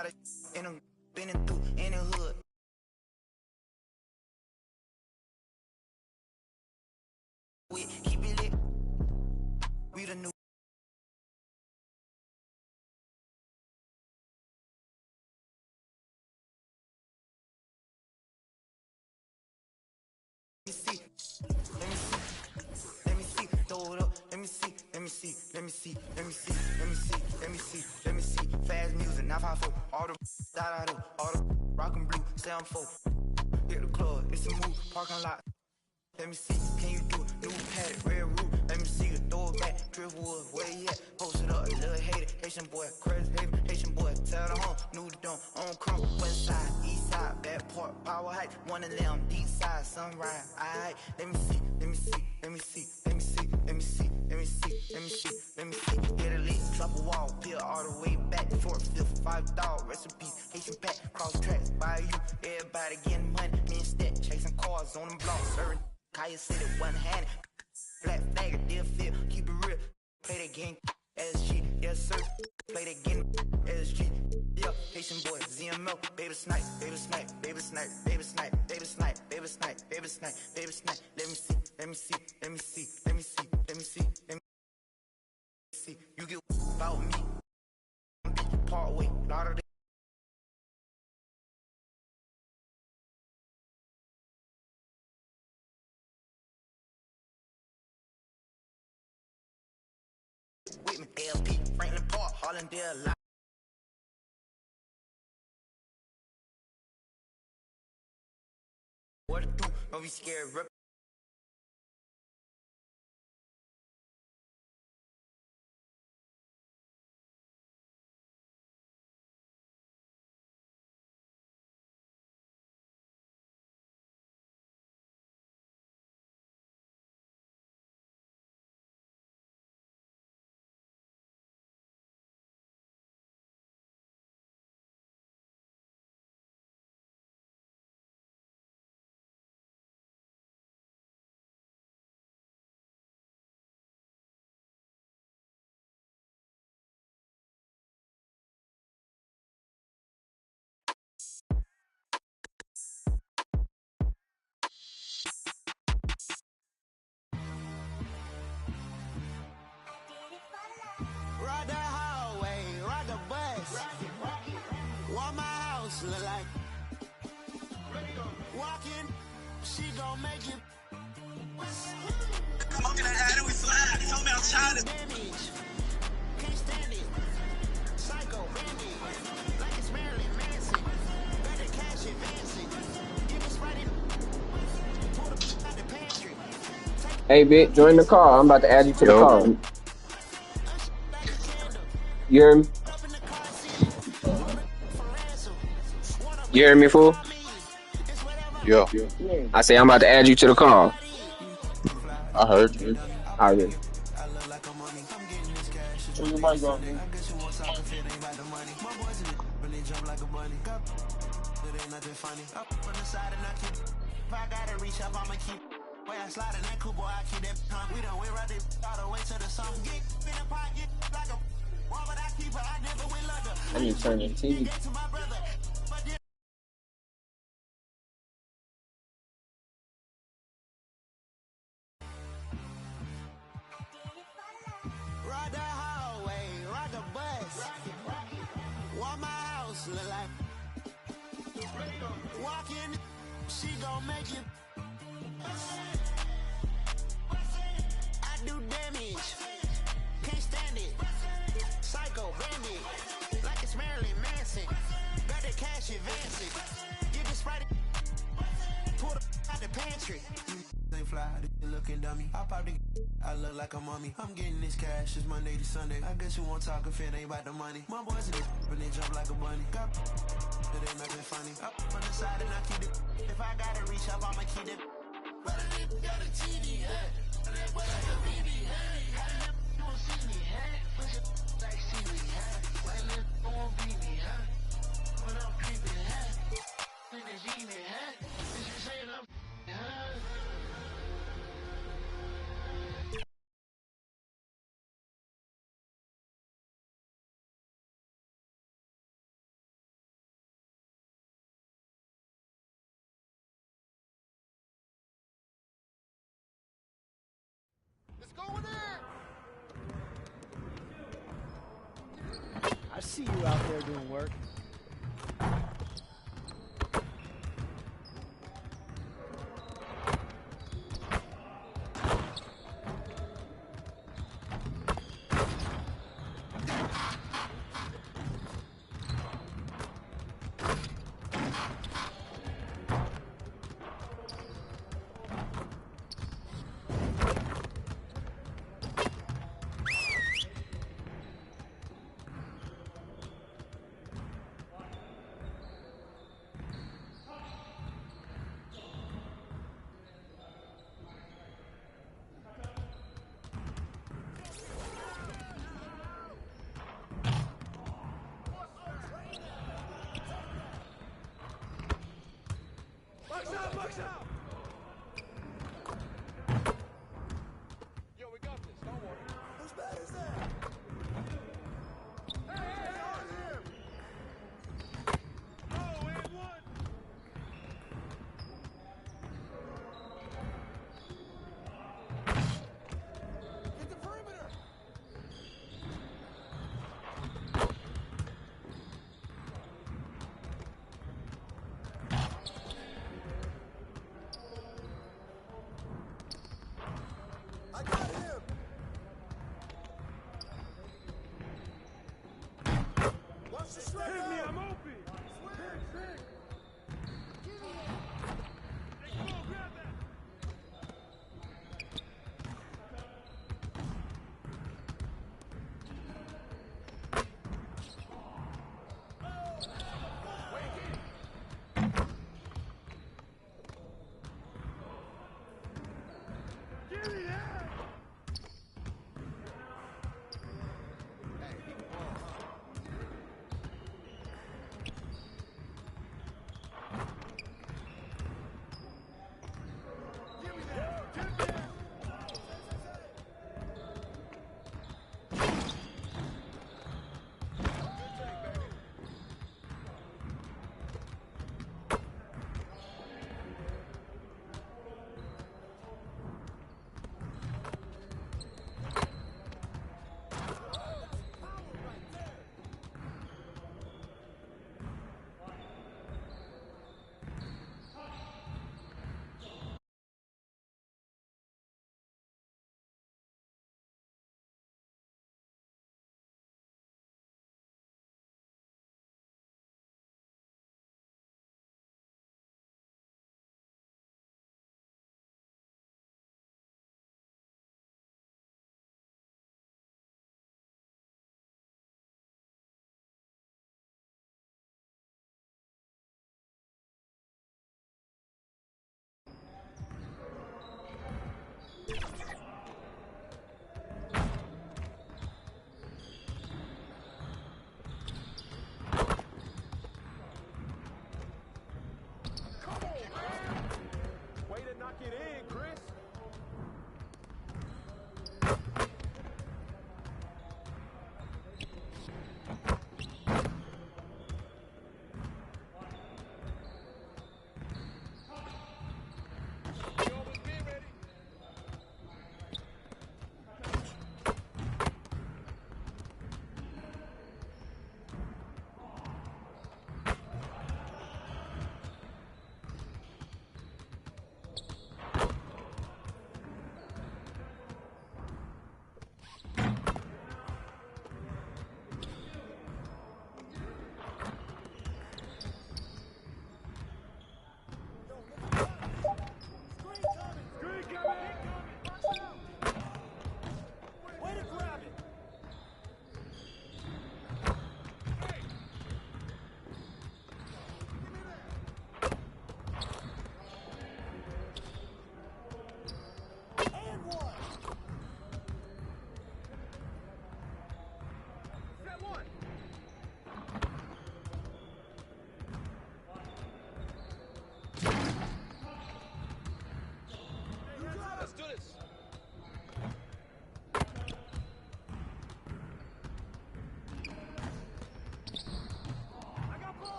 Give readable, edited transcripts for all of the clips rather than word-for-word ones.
got it in them, been through any hood. We keep it lit. We the new. Let me see, throw it up. Let me see. Fast music, 954. All the all the rock and blue, 7-4. Hit the club, it's a move, parking lot. Let me see, can you do it? New paddock, red roof. Let me see you throw it back. Driftwood, where you at? Post it up, little hater. Haitian boy, crazy haven. Haitian boy, tell the home. New dome, on crumb. West side, east side, back port, power height. One of them, deep side, sunrise. Alright, let me see. Get a leak, drop a wall, peel all the way back. 4th, 5th, 5 dog, recipe. Haitian pack, cross tracks, by you. Everybody getting money. Me and Stat, chasing cars on them blocks. Serving Kaya City, one-handed. Flat fagger, deal feel, keep it real. Play that game, SG, yes sir. Play that game, SG. Yeah, Haitian boy, ZML, baby snipe. Let me see. You get about me. Part way, lot of with me, LP, Franklin Park, Hollandale, lot. What to do? Don't be scared, rep. Ride the hallway, ride the bus. What my house look like? Walking, she gon' make you. Smoking that hat and we fly. He told me I'm childish. Damage, can't stand it. Psycho, Randy, like it's Marilyn Manson. Better cash advancing. Give us right in. Pull the out the pantry. Hey, bitch, join the call. I'm about to add you to the call. You hear me? You hear me, fool? Yeah, I say I'm about to add you to the call. I heard you. All right. Where your mic go? I need to turn the TV. Ride the hallway, ride the bus. What my house look like? Walking, she gon' make you. I do damage, can't stand it. Psycho, bandit, like it's Marilyn Manson. Better cash advancing. Give this right. Pull the out the pantry. They fly, they looking dummy. I look like a mummy. I'm getting this cash, it's Monday to Sunday. I guess you won't talk if it ain't about the money. My boys in this, but they jump like a bunny. Got it ain't nothing funny. Up on the side and I keep it. If I gotta reach up, I'ma keep it. But I got a TV hat. But I got a BB hat. You won't see me hat. Push it like see me hat. Why live won't be me hat? When I'm creeping hat. When it's evening hat. This is saying I'm hat. I see you out there doing work.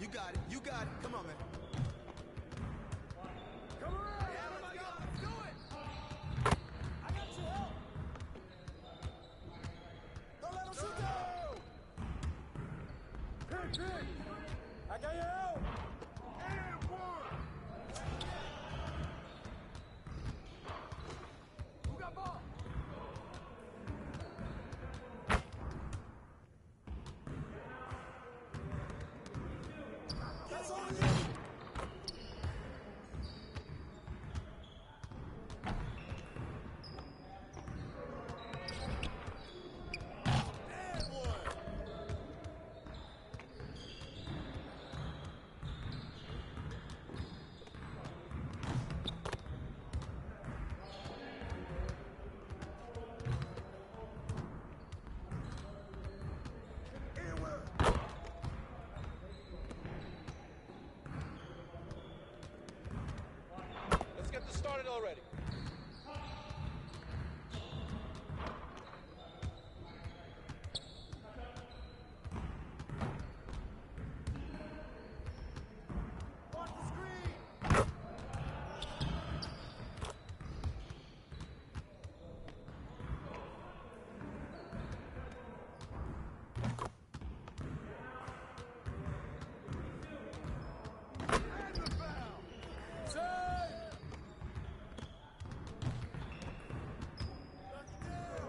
You got it. You got it. Come on, man. Come around. Yeah, let's go. Let's do it. I got your help. Don't let him shoot you. Pick. I got your help. And one. Who got ball? That's on you. And one. And one. Let's get this started already. Mark the screen. And the foul. Save. Knock it down.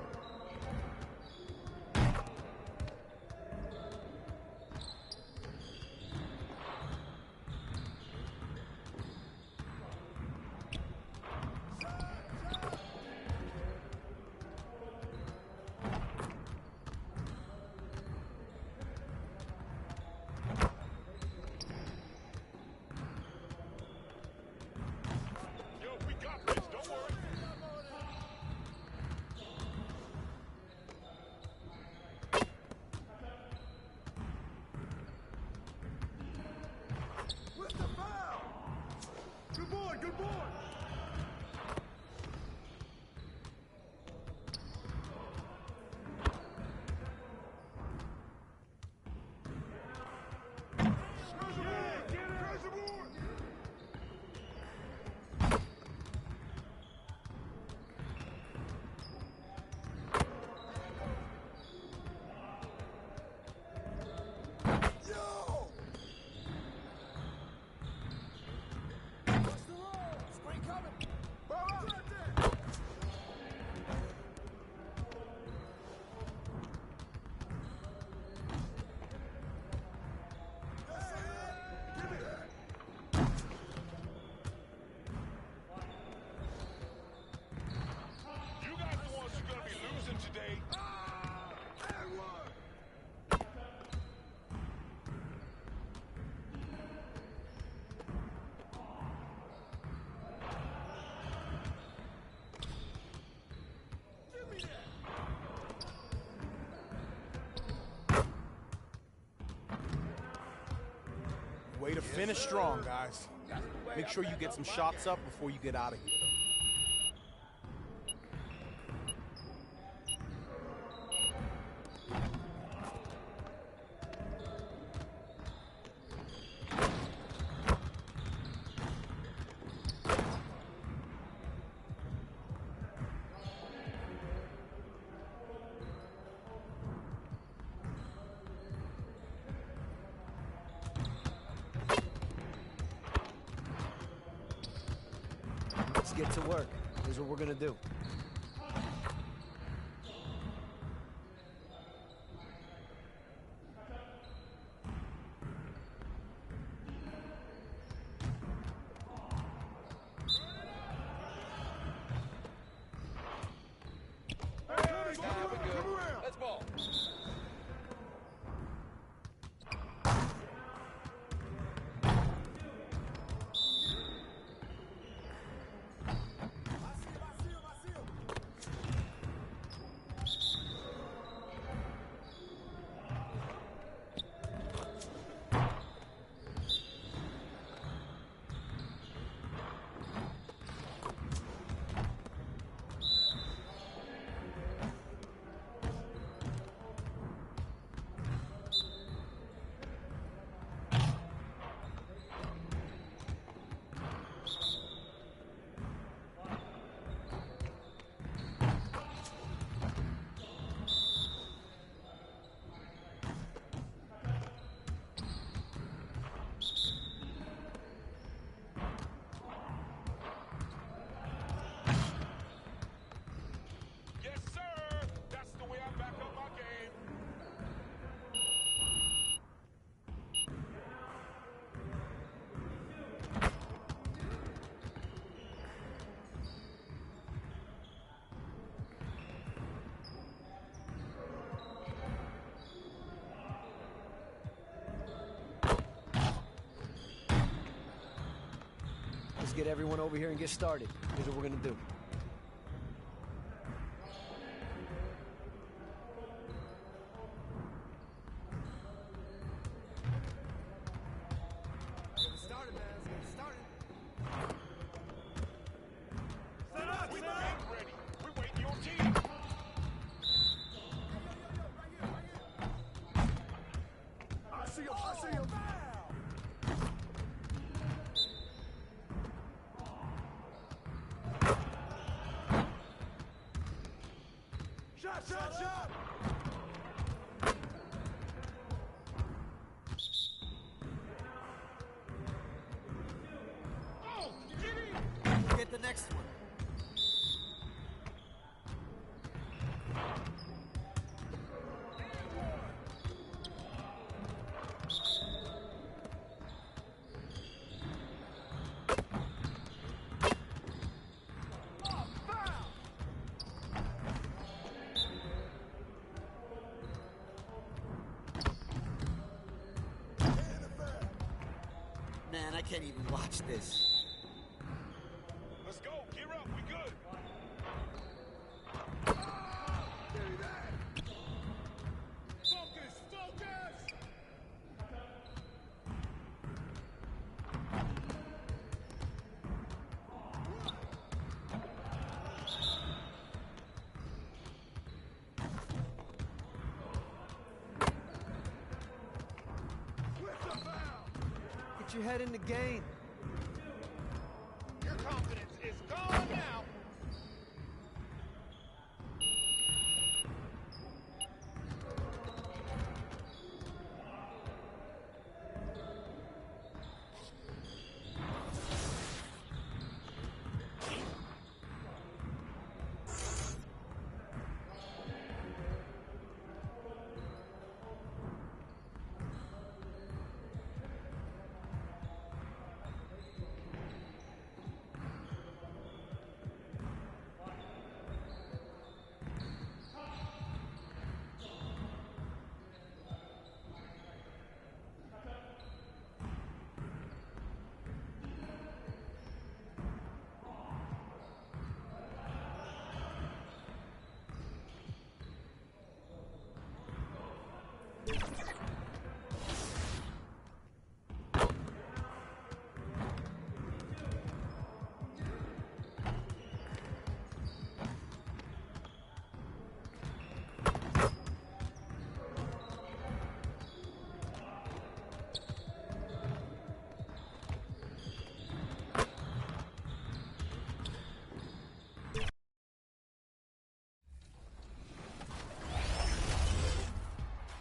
Yo, we got this. Don't worry. With the foul. Good boy. Good boy. Yo! What's the roll? Screen coming. Right there. That's it. Give me that. You guys the ones who are gonna be losing today. And one. Give me that. Way to finish strong, guys. Make sure you get some shots up before you get out of here, though. Let's get to work. Here's what we're gonna do. Let's ball. I see him. get everyone over here and get started. Here's what we're gonna do. Get the next one. Man, I can't even watch this. Let's go. Gear up. We good. Focus. Focus. Get your head in the game. Your confidence is gone now.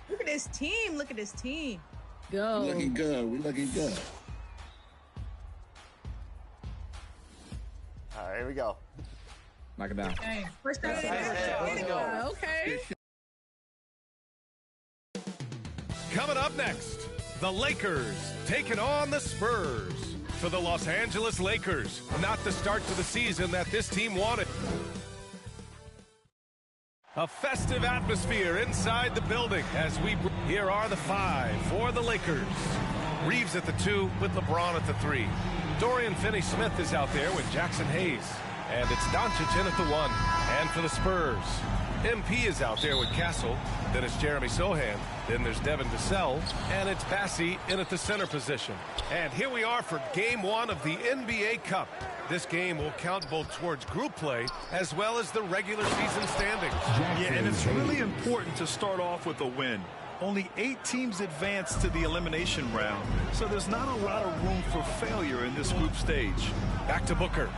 Look at this team. Look at this team. Go. We looking good. We looking good. All right, here we go. Knock it down. Hey, first time. Okay. Coming up next, the Lakers taking on the Spurs. For the Los Angeles Lakers, not the start to the season that this team wanted. A festive atmosphere inside the building as here are the 5 for the Lakers. Reeves at the 2 with LeBron at the 3. Dorian Finney-Smith is out there with Jackson Hayes. And it's Doncic in at the 1. And for the Spurs, MP is out there with Castle. Then it's Jeremy Sohan. Then there's Devin Vassell. And it's Bassey in at the center position. And here we are for Game 1 of the NBA Cup. This game will count both towards group play as well as the regular season standings. Yeah, and it's really important to start off with a win. Only 8 teams advance to the elimination round, so there's not a lot of room for failure in this group stage. Back to Booker.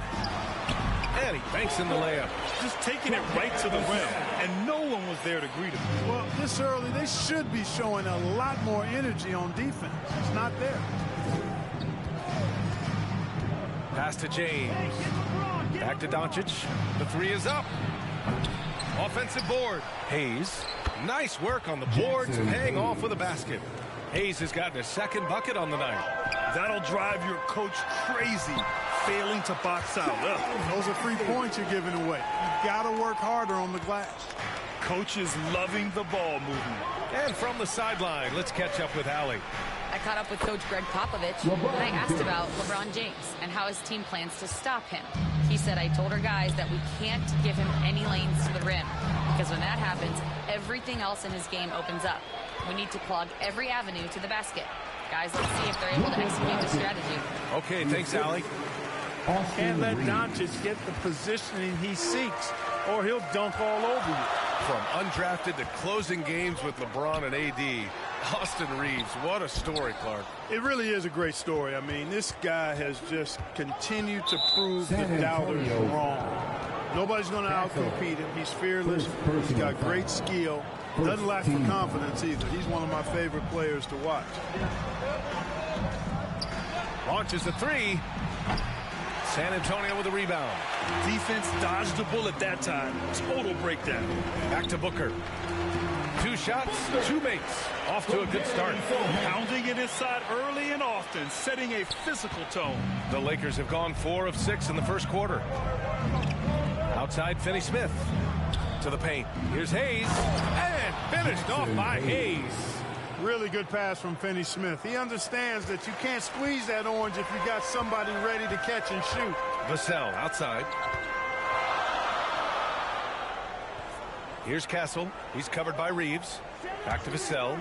And he banks in the layup. Just taking it right to the rim, and no one was there to greet him. Well, this early, they should be showing a lot more energy on defense. It's not there. Pass to James. Back to Doncic. The 3 is up. Offensive board. Hayes. Nice work on the boards, paying off with a basket. Hayes has gotten his 2nd bucket on the night. That'll drive your coach crazy, failing to box out. Those are free points you're giving away. You've got to work harder on the glass. Coach is loving the ball movement. And from the sideline, let's catch up with Allie. I caught up with Coach Greg Popovich, and I asked about LeBron James and how his team plans to stop him. He said, I told our guys that we can't give him any lanes to the rim, because when that happens, everything else in his game opens up. We need to plug every avenue to the basket. Guys, let's see if they're able to execute this strategy. Okay, thanks, Allie. Can't let Doncic get the positioning he seeks, or he'll dunk all over you. From undrafted to closing games with LeBron and AD, Austin Reeves, what a story, Clark. It really is a great story. I mean, this guy has just continued to prove the doubters wrong. Nobody's going to outcompete him. He's fearless. He's got great skill. Doesn't lack for confidence either. He's one of my favorite players to watch. Launches a three. San Antonio with a rebound. Defense dodged the bullet that time. Total breakdown. Back to Booker. 2 shots, 2 makes. Off to a good start. Pounding it inside early and often, setting a physical tone. The Lakers have gone 4 of 6 in the first quarter. Outside, Finney-Smith. To the paint. Here's Hayes. And finished off by Hayes. Really good pass from Finney-Smith. He understands that you can't squeeze that orange if you got somebody ready to catch and shoot. Vassell outside. Here's Castle. He's covered by Reeves. Back to Vassell.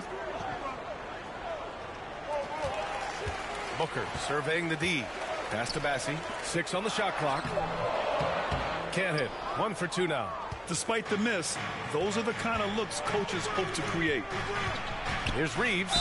Booker surveying the D. Pass to Bassie. 6 on the shot clock. Can't hit. 1 for 2 now. Despite the miss, those are the kind of looks coaches hope to create. Here's Reeves,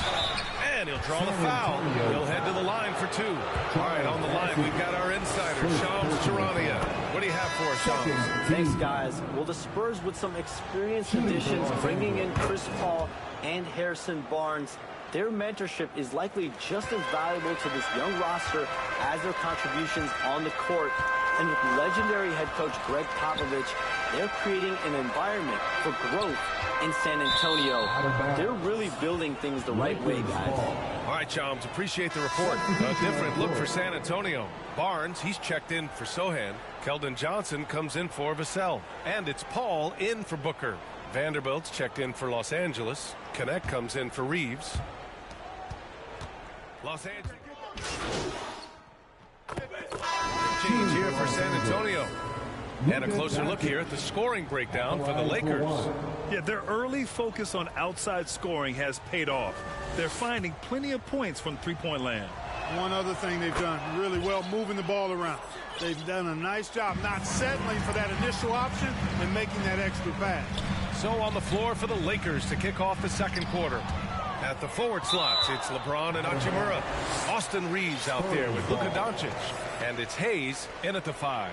and he'll draw the foul. He'll head to the line for 2. All right, on the line, we've got our insider, Shams Charania. What do you have for us, Shams? Thanks, guys. Well, the Spurs with some experienced additions, bringing in Chris Paul and Harrison Barnes, their mentorship is likely just as valuable to this young roster as their contributions on the court. And with legendary head coach Greg Popovich, they're creating an environment for growth in San Antonio. They're really building things the right way, guys. All right, Chums, appreciate the report. A different look for San Antonio. Barnes, he's checked in for Sohan. Keldon Johnson comes in for Vassell. And it's Paul in for Booker. Vanderbilt's checked in for Los Angeles. Connect comes in for Reeves. Los Angeles. Change here for San Antonio. And a closer look here at the scoring breakdown for the Lakers. Yeah, their early focus on outside scoring has paid off. They're finding plenty of points from three-point land. One other thing they've done really well, moving the ball around. They've done a nice job not settling for that initial option and making that extra pass. So on the floor for the Lakers to kick off the second quarter. At the forward slots, it's LeBron and Hachimura. Austin Reeves out there with Luka Doncic. And it's Hayes in at the 5.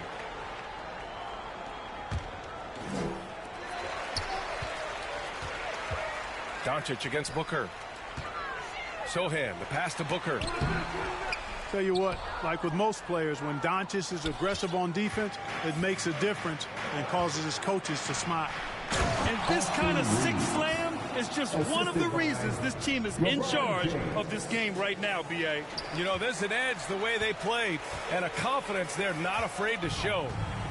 Doncic against Booker. Sohan, the pass to Booker. Tell you what, like with most players, when Doncic is aggressive on defense, it makes a difference and causes his coaches to smile. And this kind of sick slam is just one of the reasons this team is in charge of this game right now, B.A. You know, there's an edge the way they played and a confidence they're not afraid to show.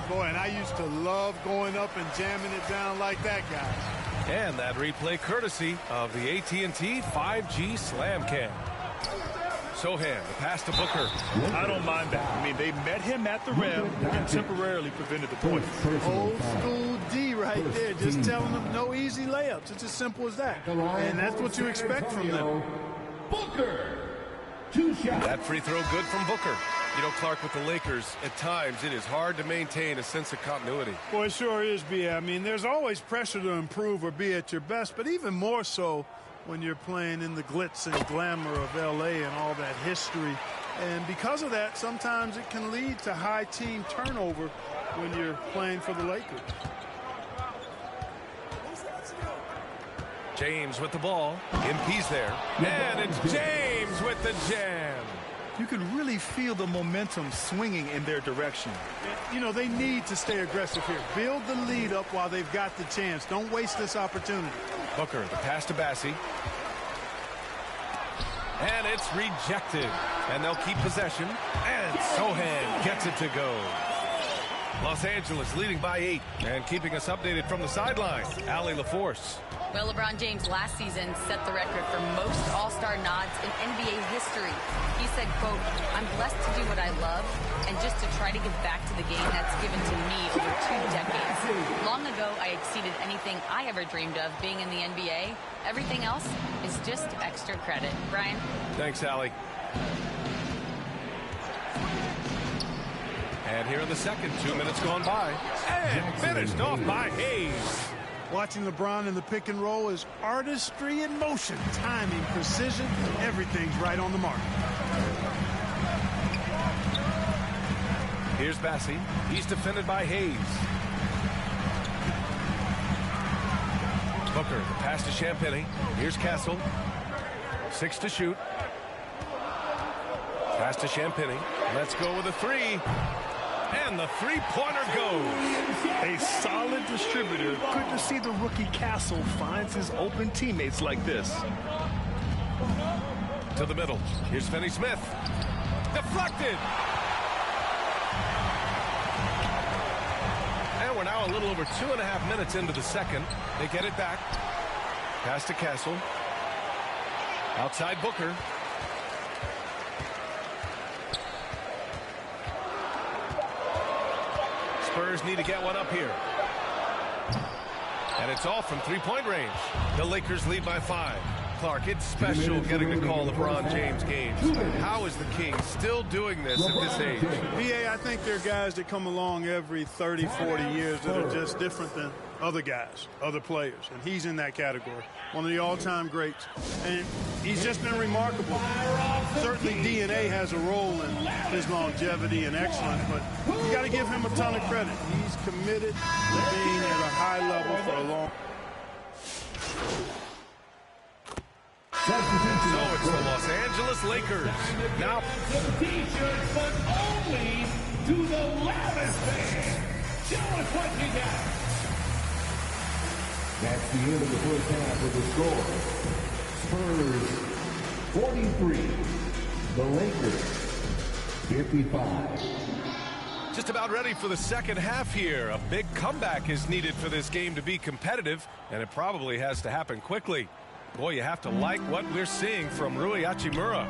Boy, and I used to love going up and jamming it down like that, guy. And that replay courtesy of the AT&T 5G Slam Cam. Sohan, the pass to Booker. I don't mind that. I mean, they met him at the rim and temporarily prevented the point. Old school D right there, just telling them no easy layups. It's as simple as that. And that's what you expect from them. Booker. 2 shots. That free throw good from Booker. You know, Clark, with the Lakers, at times it is hard to maintain a sense of continuity. Boy, it sure is, B.A. I mean, there's always pressure to improve or be at your best, but even more so when you're playing in the glitz and glamour of L.A. and all that history. And because of that, sometimes it can lead to high team turnover when you're playing for the Lakers. James with the ball. MP's there. And it's James with the jam. You can really feel the momentum swinging in their direction. You know, they need to stay aggressive here. Build the lead up while they've got the chance. Don't waste this opportunity. Booker, the pass to Bassie. And it's rejected. And they'll keep possession. And Sohan gets it to go. Los Angeles leading by 8. And keeping us updated from the sideline, Allie LaForce. Well, LeBron James last season set the record for most All-Star nods in NBA history. He said, quote, "I'm blessed to do what I love and just to try to give back to the game that's given to me over 2 decades. Long ago, I exceeded anything I ever dreamed of being in the NBA. Everything else is just extra credit." Brian? Thanks, Allie. And here in the second, 2 minutes gone by. And finished off by Hayes. Watching LeBron in the pick and roll is artistry in motion. Timing, precision, everything's right on the mark. Here's Bassi. He's defended by Hayes. Booker, the pass to Champagny. Here's Castle. 6 to shoot. Pass to Champagny. Let's go with a 3. And the three-pointer goes. A solid distributor. Good to see the rookie Castle finds his open teammates like this. To the middle. Here's Finney-Smith. Deflected. And we're now a little over 2.5 minutes into the second. They get it back. Pass to Castle. Outside Booker. Spurs need to get one up here. And it's all from three-point range. The Lakers lead by 5. Clark, it's special getting to call LeBron James games. How is the King still doing this at this age? BA, I think there are guys that come along every 30, 40 years that are just different than other guys, other players. And he's in that category. One of the all-time greats. And he's just been remarkable. Certainly DNA has a role in his longevity and excellence, but you got to give him a ton of credit. He's committed to being at a high level for a long time. So it's the Los Angeles Lakers. Now, T-shirts, but only to the loudest fans. Show us what you got. That's the end of the first half with the score. Spurs 43, the Lakers 55. Just about ready for the second half here. A big comeback is needed for this game to be competitive, and it probably has to happen quickly. Boy, you have to like what we're seeing from Rui Hachimura.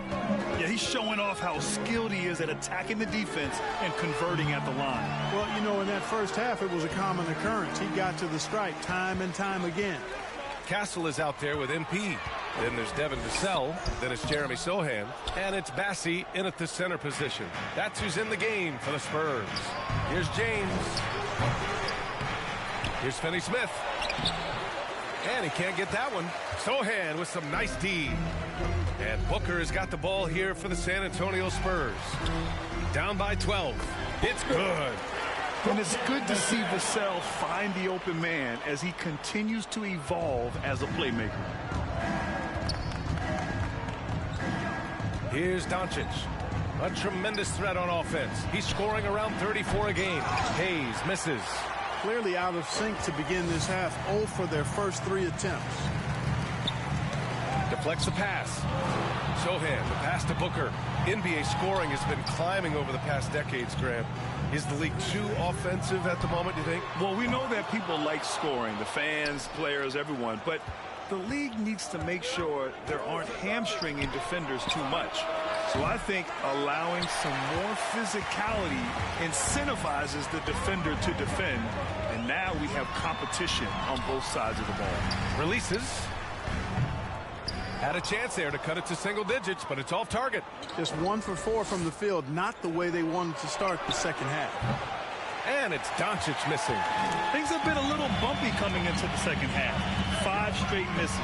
Yeah, he's showing off how skilled he is at attacking the defense and converting at the line. Well, you know, in that first half, it was a common occurrence. He got to the stripe time and time again. Castle is out there with MP. Then there's Devin Vassell. Then it's Jeremy Sohan. And it's Bassi in at the center position. That's who's in the game for the Spurs. Here's James. Here's Finney-Smith. And he can't get that one. Sohan with some nice D. And Booker has got the ball here for the San Antonio Spurs. Down by 12. It's good. And it's good to see Vassell find the open man as he continues to evolve as a playmaker. Here's Doncic. A tremendous threat on offense. He's scoring around 34 a game. Hayes misses. Clearly out of sync to begin this half. 0 for their first 3 attempts. Deflects the pass. Sohan, the pass to Booker. NBA scoring has been climbing over the past decades, Graham. Is the league too offensive at the moment, you think? Well, we know that people like scoring, the fans, players, everyone, but the league needs to make sure there aren't hamstringing defenders too much. So I think allowing some more physicality incentivizes the defender to defend, and now we have competition on both sides of the ball. Releases. Had a chance there to cut it to single digits, but it's off target. Just 1 for 4 from the field, not the way they wanted to start the second half. And it's Doncic missing. Things have been a little bumpy coming into the second half. 5 straight misses.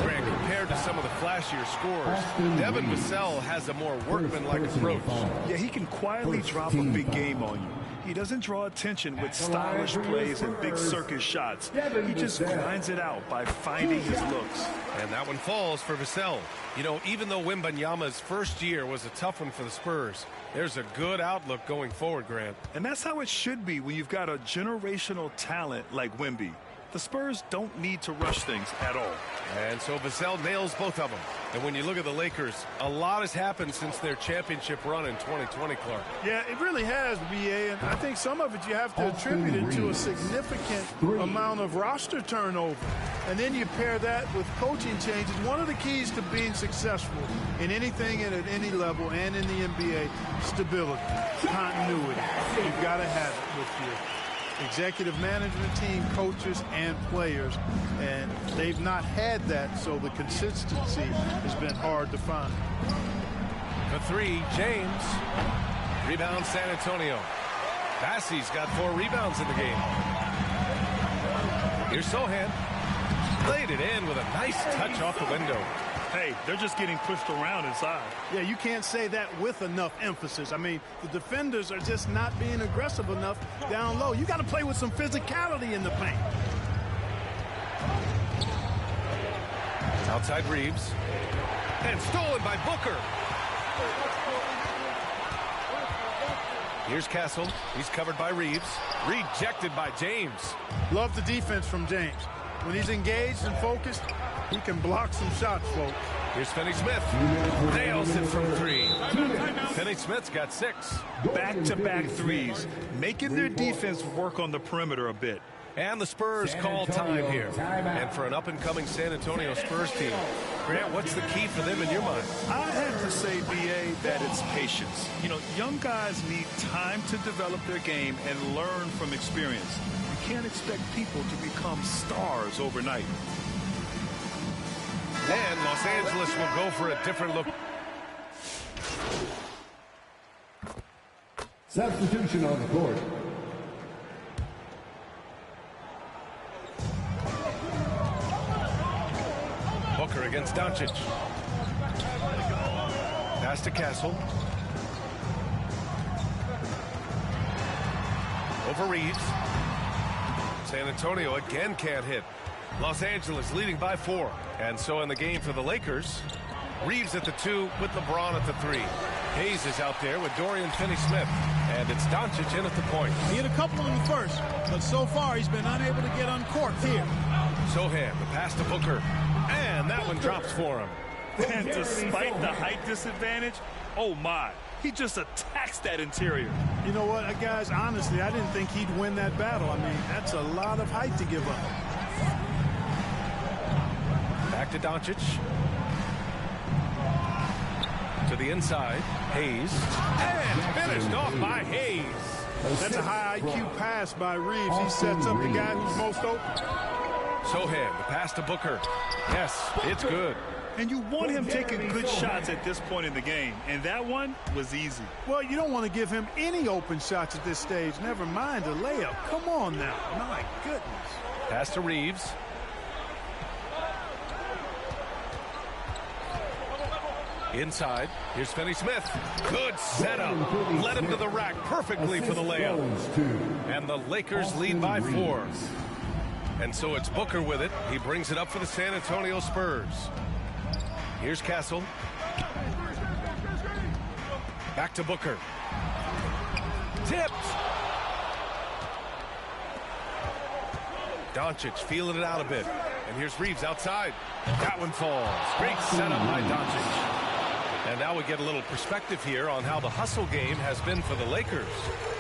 Grant, compared to some of the flashier scores, Devin Vassell has a more workmanlike approach. Yeah, he can quietly drop a big game on you. He doesn't draw attention with stylish plays and big circus shots. He just grinds it out by finding his looks. And that one falls for Vassell. You know, even though Wembanyama's first year was a tough one for the Spurs, there's a good outlook going forward, Grant. And that's how it should be when you've got a generational talent like Wemby. The Spurs don't need to rush things at all. And so Vassell nails both of them. And when you look at the Lakers, a lot has happened since their championship run in 2020, Clark. Yeah, it really has, BA, and I think some of it you have to attribute it to a significant amount of roster turnover. And then you pair that with coaching changes. One of the keys to being successful in anything and at any level and in the NBA, stability, continuity. You've got to have it with your executive management team, coaches, and players, and they've not had that, so the consistency has been hard to find. For three, James. Rebound, San Antonio. Bassey's got 4 rebounds in the game. Here's Sohan. Laid it in with a nice touch off the window. Hey, they're just getting pushed around inside. Yeah, you can't say that with enough emphasis. I mean, the defenders are just not being aggressive enough down low. You got to play with some physicality in the paint. Outside Reeves. And stolen by Booker. Here's Castle. He's covered by Reeves. Rejected by James. Love the defense from James. When he's engaged and focused, he can block some shots, folks. Here's Finney-Smith. Nails it from 3. Finney-Smith's got 6. Back-to-back threes, making their defense work on the perimeter a bit. And the Spurs call time here. And for an up-and-coming San Antonio Spurs team, Grant, what's the key for them in your mind? I have to say, BA, that it's patience. You know, young guys need time to develop their game and learn from experience. You can't expect people to become stars overnight. And Los Angeles will go for a different look. Substitution on the court. Booker against Doncic. Pass to Castle. Over Reeves. San Antonio again can't hit. Los Angeles leading by 4. And so in the game for the Lakers, Reeves at the 2 with LeBron at the 3. Hayes is out there with Dorian Finney-Smith. And it's Doncic in at the point. He had a couple in the first, but so far he's been unable to get uncorked here. Sohan, the pass to Booker. And that one drops for him. And despite the height disadvantage, oh my, he just attacks that interior. You know what, guys, honestly, I didn't think he'd win that battle. I mean, that's a lot of height to give up. Back to Doncic. To the inside. Hayes. And finished off by Hayes. That's a high IQ pass by Reeves. He sets up the guy who's most open. Sohan, the pass to Booker. Yes, it's good. And you want him taking good shots at this point in the game. And that one was easy. Well, you don't want to give him any open shots at this stage. Never mind a layup. Come on now. My goodness. Pass to Reeves. Inside. Here's Finney-Smith. Good setup. Led him to the rack perfectly for the layup. And the Lakers lead by 4. And so it's Booker with it. He brings it up for the San Antonio Spurs. Here's Castle. Back to Booker. Tipped. Doncic feeling it out a bit. And here's Reeves outside. That one falls. Great setup by Doncic. And now we get a little perspective here on how the hustle game has been for the Lakers.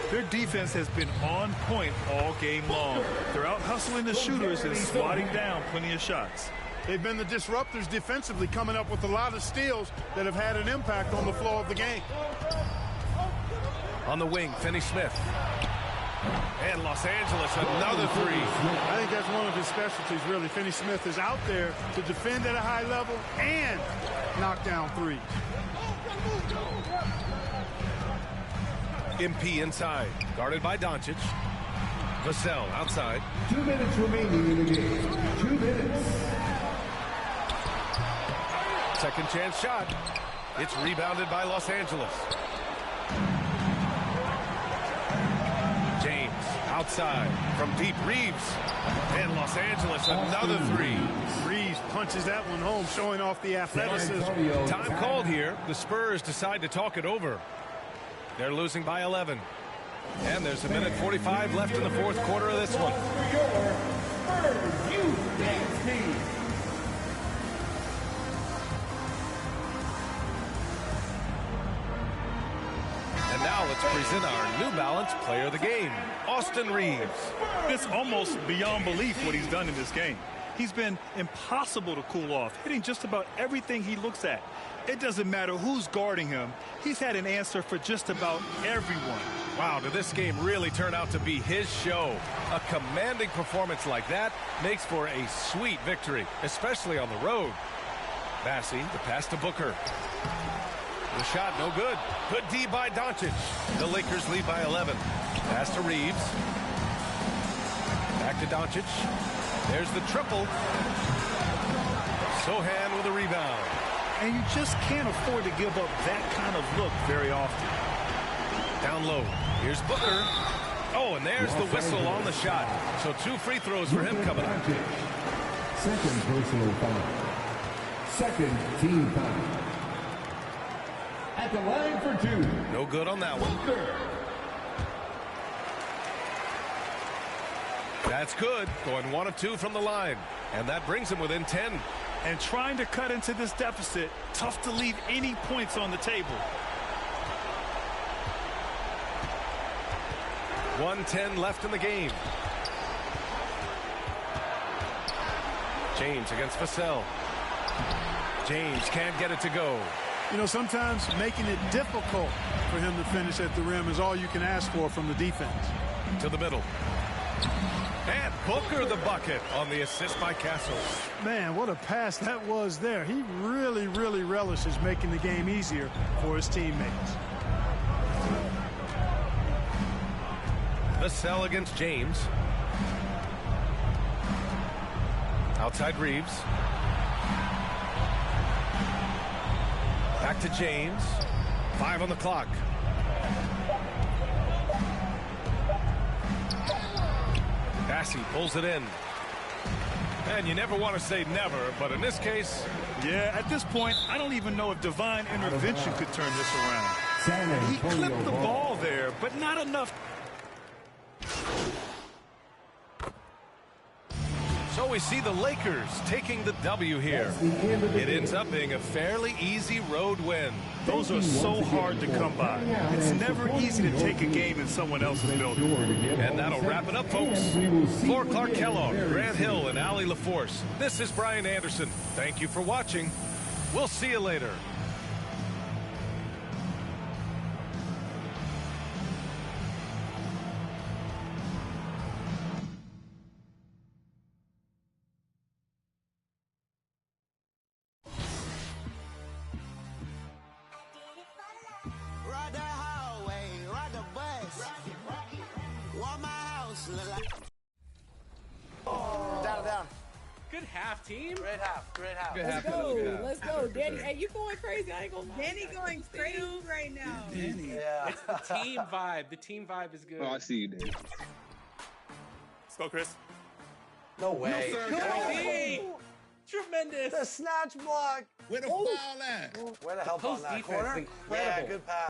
Their defense has been on point all game long. They're out hustling the shooters and swatting down plenty of shots. They've been the disruptors defensively, coming up with a lot of steals that have had an impact on the flow of the game. On the wing, Finney-Smith. And Los Angeles, another 3. I think that's one of his specialties, really. Finney-Smith is out there to defend at a high level and knock down 3s. MP inside, guarded by Doncic. Vassell outside. 2 minutes remaining in the game. 2 minutes. Second chance shot. It's rebounded by Los Angeles. James outside from deep. Reeves. And Los Angeles, another 3. Reeves punches that one home, showing off the athleticism. Time called here. The Spurs decide to talk it over. They're losing by 11. And there's a minute 45 left in the fourth quarter of this one. Spurs Youth Dance Team. And now let's present our New Balance Player of the Game, Austin Reeves. It's almost beyond belief what he's done in this game. He's been impossible to cool off, hitting just about everything he looks at. It doesn't matter who's guarding him. He's had an answer for just about everyone. Wow, did this game really turn out to be his show? A commanding performance like that makes for a sweet victory, especially on the road. Massey, the pass to Booker. The shot, no good. Good D by Doncic. The Lakers lead by 11. Pass to Reeves. Back to Doncic. There's the triple. Sohan with a rebound. And you just can't afford to give up that kind of look very often. Down low. Here's Booker. Oh, and there's the whistle on the shot. So 2 free throws for him coming up. Second personal foul. Second team foul. At the line for 2. No good on that one. That's good. Going 1 of 2 from the line. And that brings him within 10. And trying to cut into this deficit, tough to leave any points on the table. 1:10 left in the game. James against Vassell. James can't get it to go. You know, sometimes making it difficult for him to finish at the rim is all you can ask for from the defense. To the middle. And Booker the bucket on the assist by Castle. Man, what a pass that was there. He really, really relishes making the game easier for his teammates. Vassell against James. Outside Reeves. Back to James. 5 on the clock. Massey pulls it in. And you never want to say never, but in this case... Yeah, at this point, I don't even know if divine intervention could turn this around. He clipped the ball there, but not enough. So we see the Lakers taking the W here. It ends up being a fairly easy road win. Those are so hard to come by. It's never easy to take a game in someone else's building. And that'll wrap it up, folks. For Clark Kellogg, Grant Hill, and Allie LaForce, this is Brian Anderson. Thank you for watching. We'll see you later. Ride the hallway, ride the bus. Walk my house, look like... Down. Good half, team. Great half. Let's go. Let's go. Danny, hey, you going crazy. I ain't gonna lie. Danny going crazy right now. Danny. Yeah. It's the team vibe. The team vibe is good. Oh, I see you, Danny. Let's go, Chris. No way. No, sir. Tremendous. The snatch block. Where the foul at? Where the help on that corner? Incredible. Yeah, good pass.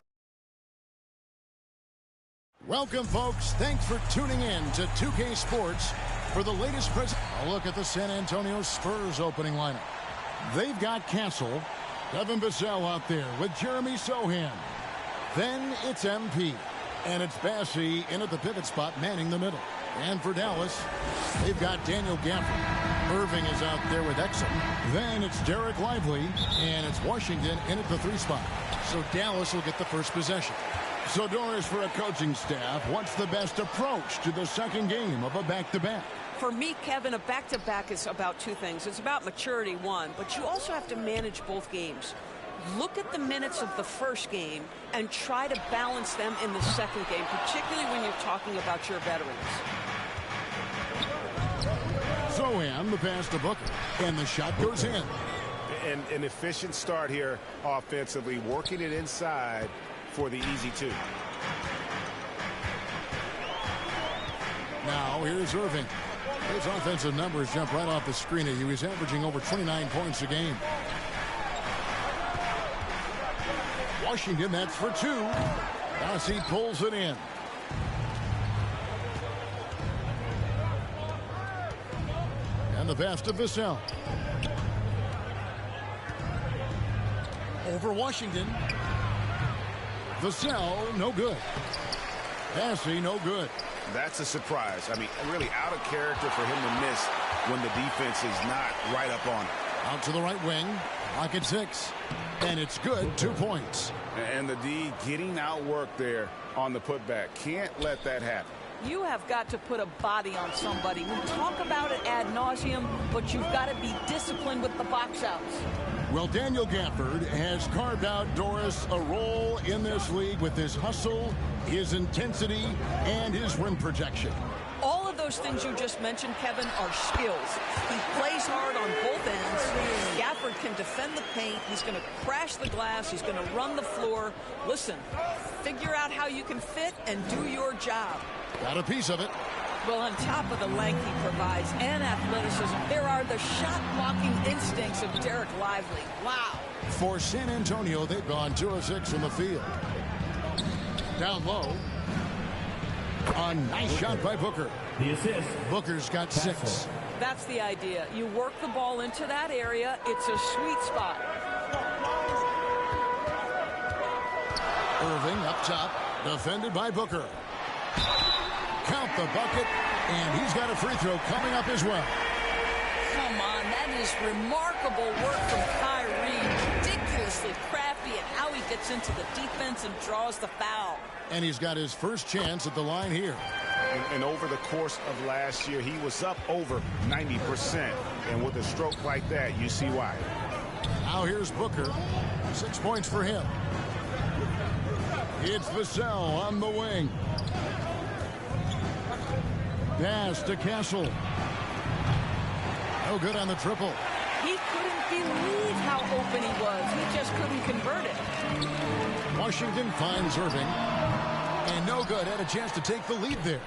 Welcome, folks. Thanks for tuning in to 2K Sports for the latest a look at the San Antonio Spurs opening lineup. They've got Cancel, Devin Vassell out there with Jeremy Sohan. Then it's MP, and it's Bassey in at the pivot spot manning the middle. And for Dallas, they've got Daniel Gafford. Irving is out there with Exum. Then it's Derek Lively, and it's Washington in at the 3 spot. So Dallas will get the first possession. So Doris, for a coaching staff, what's the best approach to the second game of a back-to-back? For me, Kevin, a back-to-back is about 2 things. It's about maturity, 1, but you also have to manage both games. Look at the minutes of the first game and try to balance them in the second game, particularly when you're talking about your veterans. Sohan, the pass to Booker, and the shot goes in. And an efficient start here offensively, working it inside for the easy 2. Now here's Irving. His offensive numbers jump right off the screen at you. He's averaging over 29 points a game. Washington, that's for 2. Bassey pulls it in. pass to Vassell. Over Washington. Vassell, no good. Passing, no good. That's a surprise. I mean, really out of character for him to miss when the defense is not right up on it. Out to the right wing. Lock at 6. And it's good. 2 points. And the D getting outworked there on the putback. Can't let that happen. You have got to put a body on somebody. We talk about it ad nauseum, but you've got to be disciplined with the box outs. Well, Daniel Gafford has carved out Doris a role in this league with his hustle, his intensity, and his rim protection. All of those things you just mentioned, Kevin, are skills. He plays hard on both ends. Gafford can defend the paint. He's going to crash the glass. He's going to run the floor. Listen, figure out how you can fit and do your job. Got a piece of it. Well, on top of the length he provides and athleticism, there are the shot-blocking instincts of Derek Lively. Wow. For San Antonio, they've gone 2 of 6 from the field. Down low. A nice shot by Booker. The assist. Booker's got 6. That's the idea. You work the ball into that area. It's a sweet spot. Irving up top. Defended by Booker. Count the bucket. And he's got a free throw coming up as well. Come on, that is remarkable work from Kyrie. Ridiculously crafty at how he gets into the defense and draws the foul. And he's got his first chance at the line here. And over the course of last year, he was up over 90%. And with a stroke like that, you see why. Now here's Booker. 6 points for him. It's Vassell on the wing. Pass to Castle. No good on the triple. He couldn't believe how open he was. He just couldn't convert it. Washington finds Irving. And no good. Had a chance to take the lead there.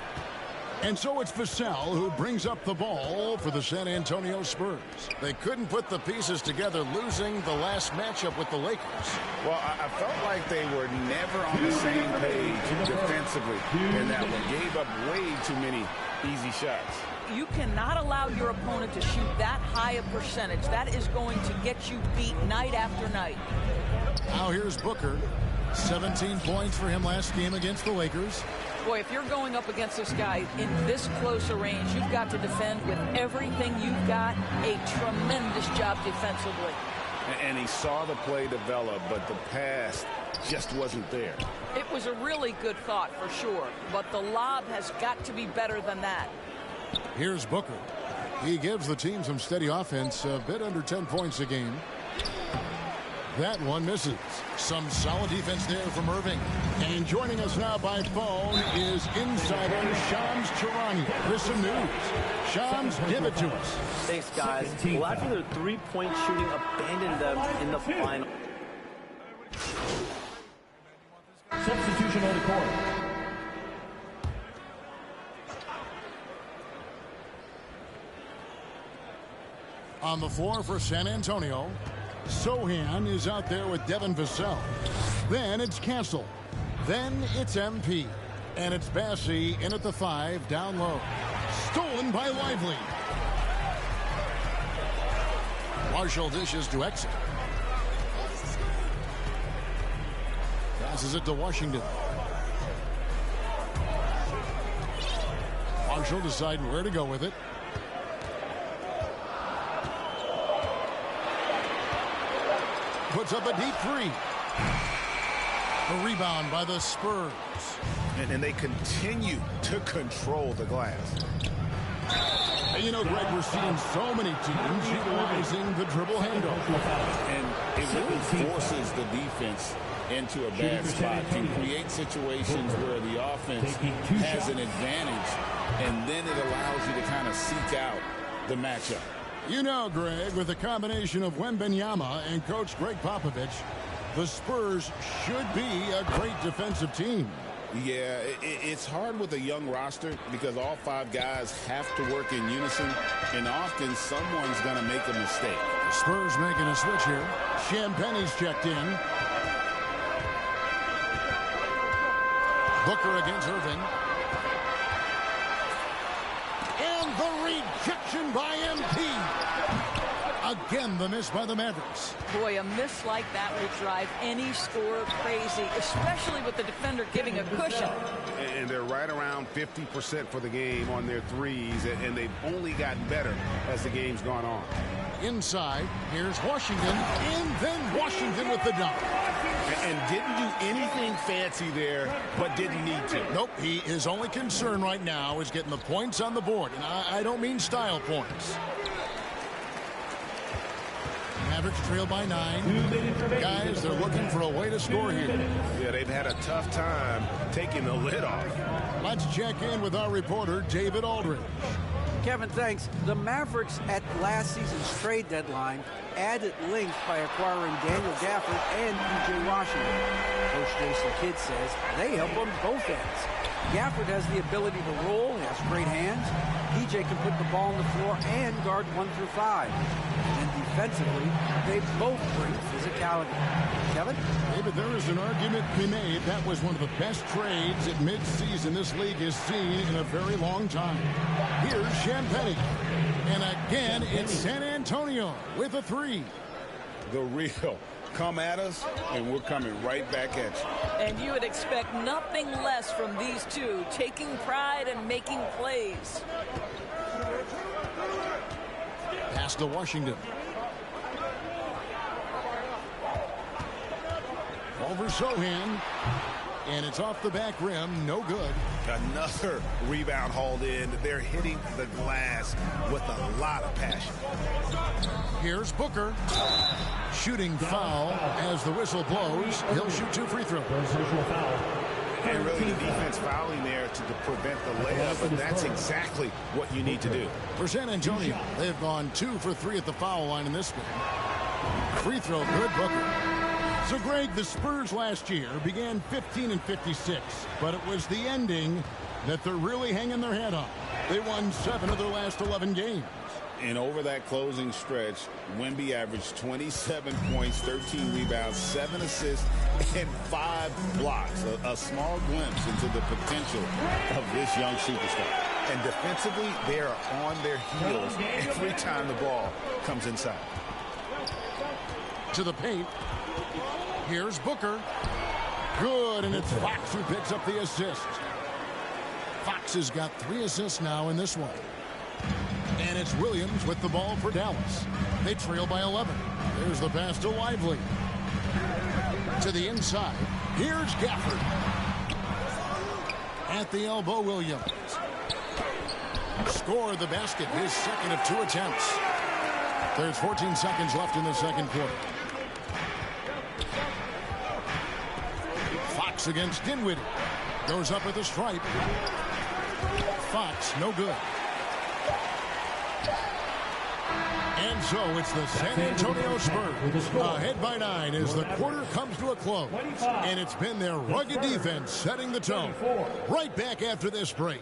And so it's Vassell who brings up the ball for the San Antonio Spurs. They couldn't put the pieces together, losing the last matchup with the Lakers. Well, I felt like they were never on the same page defensively in that one. Gave up way too many easy shots. You cannot allow your opponent to shoot that high a percentage. That is going to get you beat night after night. Now here's Booker. 17 points for him last game against the Lakers. Boy, if you're going up against this guy in this close a range, you've got to defend with everything you've got. A tremendous job defensively. And he saw the play develop, but the pass just wasn't there. It was a really good thought for sure, but the lob has got to be better than that. Here's Booker. He gives the team some steady offense, a bit under 10 points a game. That one misses. Some solid defense there from Irving. And joining us now by phone is insider Shams Charania. There's some news. Shams, give it to us. Thanks, guys. Well, after their three-point shooting abandoned them in the final. Substitution on the court. On the floor for San Antonio, Sohan is out there with Devin Vassell. Then it's Castle. Then it's MP. And it's Bassey in at the 5, down low. Stolen by Lively. Marshall dishes to exit. Passes it to Washington. Marshall deciding where to go with it. Puts up a deep 3. A rebound by the Spurs. And they continue to control the glass. And you know, Greg, we're seeing so many teams utilizing the dribble handoff. And it really forces the defense into a bad spot. You create situations where the offense has an advantage, and then it allows you to kind of seek out the matchup. You know, Greg, with a combination of Wembanyama and Coach Greg Popovich, the Spurs should be a great defensive team. Yeah, it's hard with a young roster because all 5 guys have to work in unison, and often someone's going to make a mistake. The Spurs making a switch here. Champagne's checked in. Booker against Irving. And the rejection by MP. Again, the miss by the Mavericks. Boy, a miss like that will drive any scorer crazy, especially with the defender giving a cushion. And they're right around 50% for the game on their threes, and they've only gotten better as the game's gone on. Inside, here's Washington, and then Washington with the dunk. And didn't do anything fancy there, but didn't need to. Nope, his only concern right now is getting the points on the board, and I don't mean style points. Mavericks trail by 9. Guys, they're looking for a way to score here. Yeah, they've had a tough time taking the lid off. Let's check in with our reporter, David Aldridge. Kevin, thanks. The Mavericks at last season's trade deadline added length by acquiring Daniel Gafford and P.J. Washington. Coach Jason Kidd says they help on both ends. Gafford has the ability to roll, has great hands. P.J. can put the ball on the floor and guard 1 through 5. And defensively, they both bring physicality. Kevin? David, there is an argument to be made. That was one of the best trades at midseason this league has seen in a very long time. Here's Champetti. And again, it's San Antonio with a 3. The real. Come at us, and we're coming right back at you. And you would expect nothing less from these two, taking pride and making plays. Pass to Washington. Over Sohan. And it's off the back rim. No good. Another rebound hauled in. They're hitting the glass with a lot of passion. Here's Booker. Shooting foul as the whistle blows. He'll shoot 2 free throws. And really the defense fouling there to prevent the layup, but that's exactly what you need to do. For San Antonio, they've gone 2 for 3 at the foul line in this game. Free throw good, Booker. So, Greg, the Spurs last year began 15-56, but it was the ending that they're really hanging their head on. They won 7 of their last 11 games. And over that closing stretch, Wemby averaged 27 points, 13 rebounds, 7 assists, and 5 blocks. A small glimpse into the potential of this young superstar. And defensively, they are on their heels every time the ball comes inside. To the paint. Here's Booker. Good, and it's Fox who picks up the assist. Fox has got 3 assists now in this one. And it's Williams with the ball for Dallas. They trail by 11. There's the pass to Lively. To the inside. Here's Gafford. At the elbow, Williams. Scored the basket, his second of 2 attempts. There's 14 seconds left in the second quarter. Fox against Dinwiddie. Goes up at the stripe. Fox, no good. And so it's the San Antonio Spurs ahead by 9 as the quarter comes to a close. And it's been their rugged defense setting the tone. Right back after this break.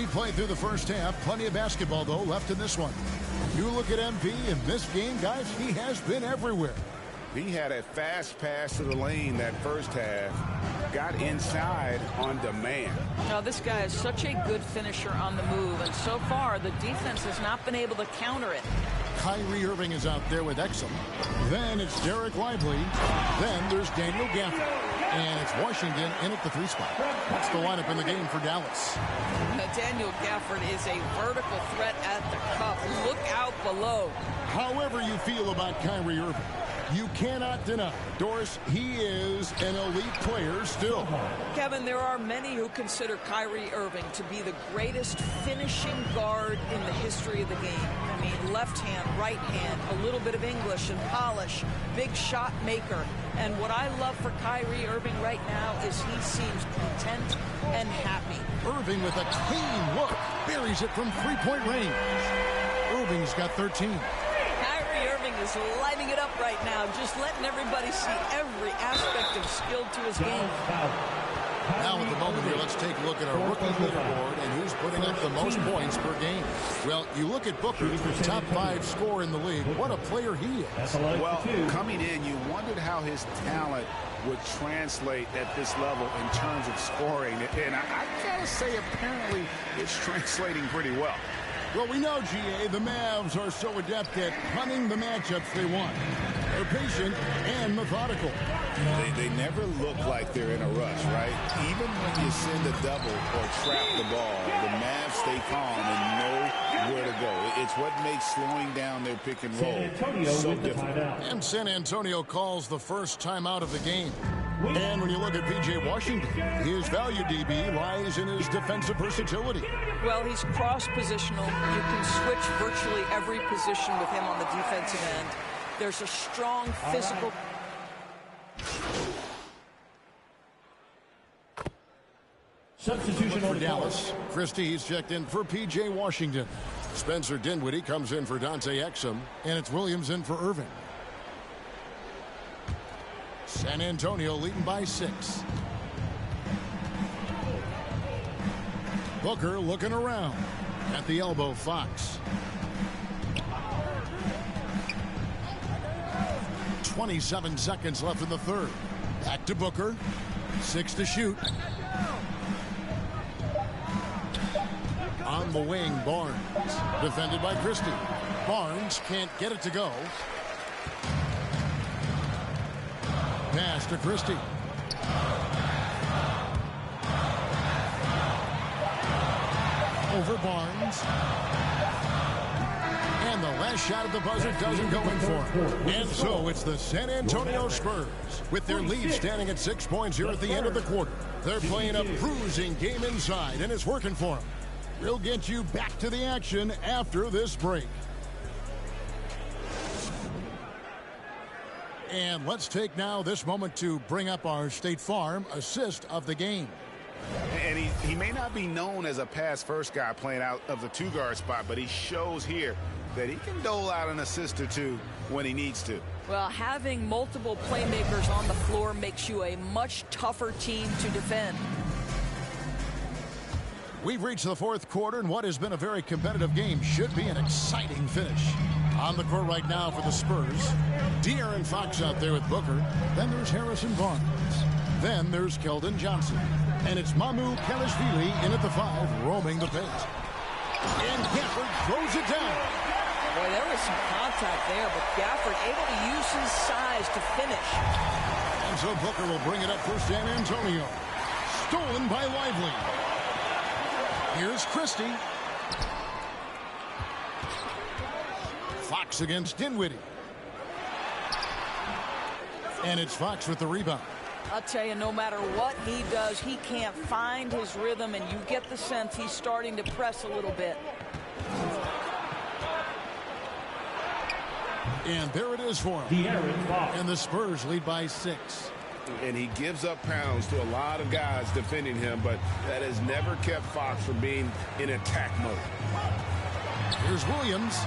We played through the first half. Plenty of basketball, though, left in this one. You look at MP in this game, guys, he has been everywhere. He had a fast pass to the lane that first half. Got inside on demand. Now, this guy is such a good finisher on the move, and so far the defense has not been able to counter it. Kyrie Irving is out there with Exum. Then it's Derek Lively. Then there's Daniel Gafford. And it's Washington in at the 3 spot. That's the lineup in the game for Dallas. Daniel Gafford is a vertical threat at the cup. Look out below. However you feel about Kyrie Irving, you cannot deny, Doris, he is an elite player still. Kevin, there are many who consider Kyrie Irving to be the greatest finishing guard in the history of the game. I mean, left hand, right hand, a little bit of English and polish, big shot maker. And what I love for Kyrie Irving right now is he seems content and happy. Irving with a clean look, buries it from three-point range. Irving's got 13. Kyrie Irving is lighting it up right now, just letting everybody see every aspect of skill to his game. Now at the moment here, let's take a look at our rookie leaderboard and who's putting up the most points per game. Well, you look at Booker, top 5 scorer in the league. What a player he is. Well, coming in, you wondered how his talent would translate at this level in terms of scoring. And I gotta say, apparently, it's translating pretty well. Well, we know, GA, the Mavs are so adept at punting the matchups they want. They're patient and methodical. They never look like they're in a rush, right? Even when you send a double or trap the ball, the Mavs stay calm and know where to go. It's what makes slowing down their pick and roll so difficult. And San Antonio calls the first timeout of the game. And when you look at P.J. Washington, his value, DB, lies in his defensive versatility. Well, he's cross-positional. You can switch virtually every position with him on the defensive end. There's a strong physical... Substitution for Dallas. Christie's checked in for P.J. Washington. Spencer Dinwiddie comes in for Dante Exum. And it's Williams in for Irving. San Antonio leading by 6. Booker looking around. At the elbow, Fox. 27 seconds left in the third. Back to Booker. 6 to shoot. On the wing, Barnes. Defended by Christie. Barnes can't get it to go. Pass to Christie. Over Barnes. And the last shot at the buzzer doesn't go in for him. And so it's the San Antonio Spurs with their lead standing at 6 points here at the end of the quarter. They're playing a bruising game inside, and it's working for them. We'll get you back to the action after this break. And let's take now this moment to bring up our State Farm assist of the game. And he may not be known as a pass-first guy playing out of the 2-guard spot, but he shows here that he can dole out an assist or two when he needs to. Well, having multiple playmakers on the floor makes you a much tougher team to defend. We've reached the fourth quarter, and what has been a very competitive game should be an exciting finish. On the court right now for the Spurs, De'Aaron Fox out there with Booker. Then there's Harrison Barnes. Then there's Keldon Johnson. And it's Mamu Kalashvili in at the 5, roaming the paint. And Gafford throws it down. Boy, there was some contact there, but Gafford able to use his size to finish. And so Booker will bring it up for San Antonio. Stolen by Lively. Here's Christie. Fox against Dinwiddie. And it's Fox with the rebound. I'll tell you, no matter what he does, he can't find his rhythm, and you get the sense he's starting to press a little bit. And there it is for him. And the Spurs lead by 6. And he gives up pounds to a lot of guys defending him, but that has never kept Fox from being in attack mode. Here's Williams.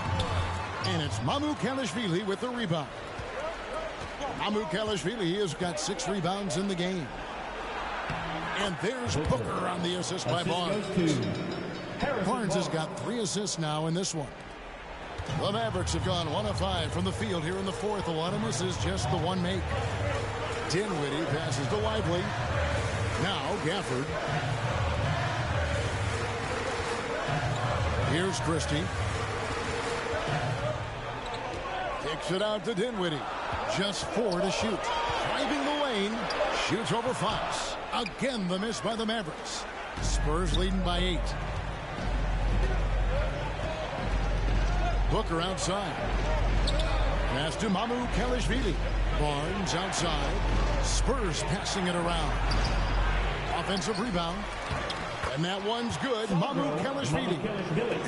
And it's Mamu Kalashvili with the rebound. Mamu Kalashvili has got 6 rebounds in the game. And there's Booker on the assist by Barnes. Barnes has got 3 assists now in this one. The Mavericks have gone 1 of 5 from the field here in the fourth. A lot of misses, just the one make. Dinwiddie passes to Lively. Now Gafford. Here's Christie. Kicks it out to Dinwiddie. Just 4 to shoot. Driving the lane. Shoots over Fox. Again the miss by the Mavericks. Spurs leading by 8. Booker outside. Pass to Mamu Kelishvili. Barnes outside. Spurs passing it around. Offensive rebound. And that one's good. Mamu Kelishvili.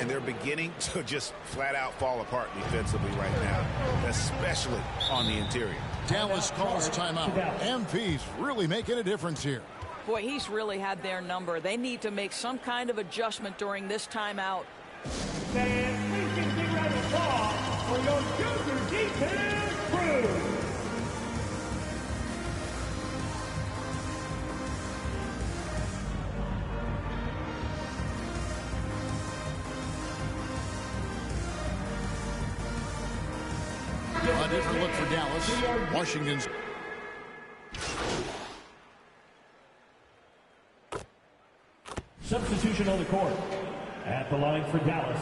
And they're beginning to just flat out fall apart defensively right now, especially on the interior. Dallas calls timeout. MP's really making a difference here. Boy, he's really had their number. They need to make some kind of adjustment during this timeout. Fans, please give a big round of applause for your junior defense crew. A different look for Dallas. Washington's. Substitution on the court. At the line for Dallas,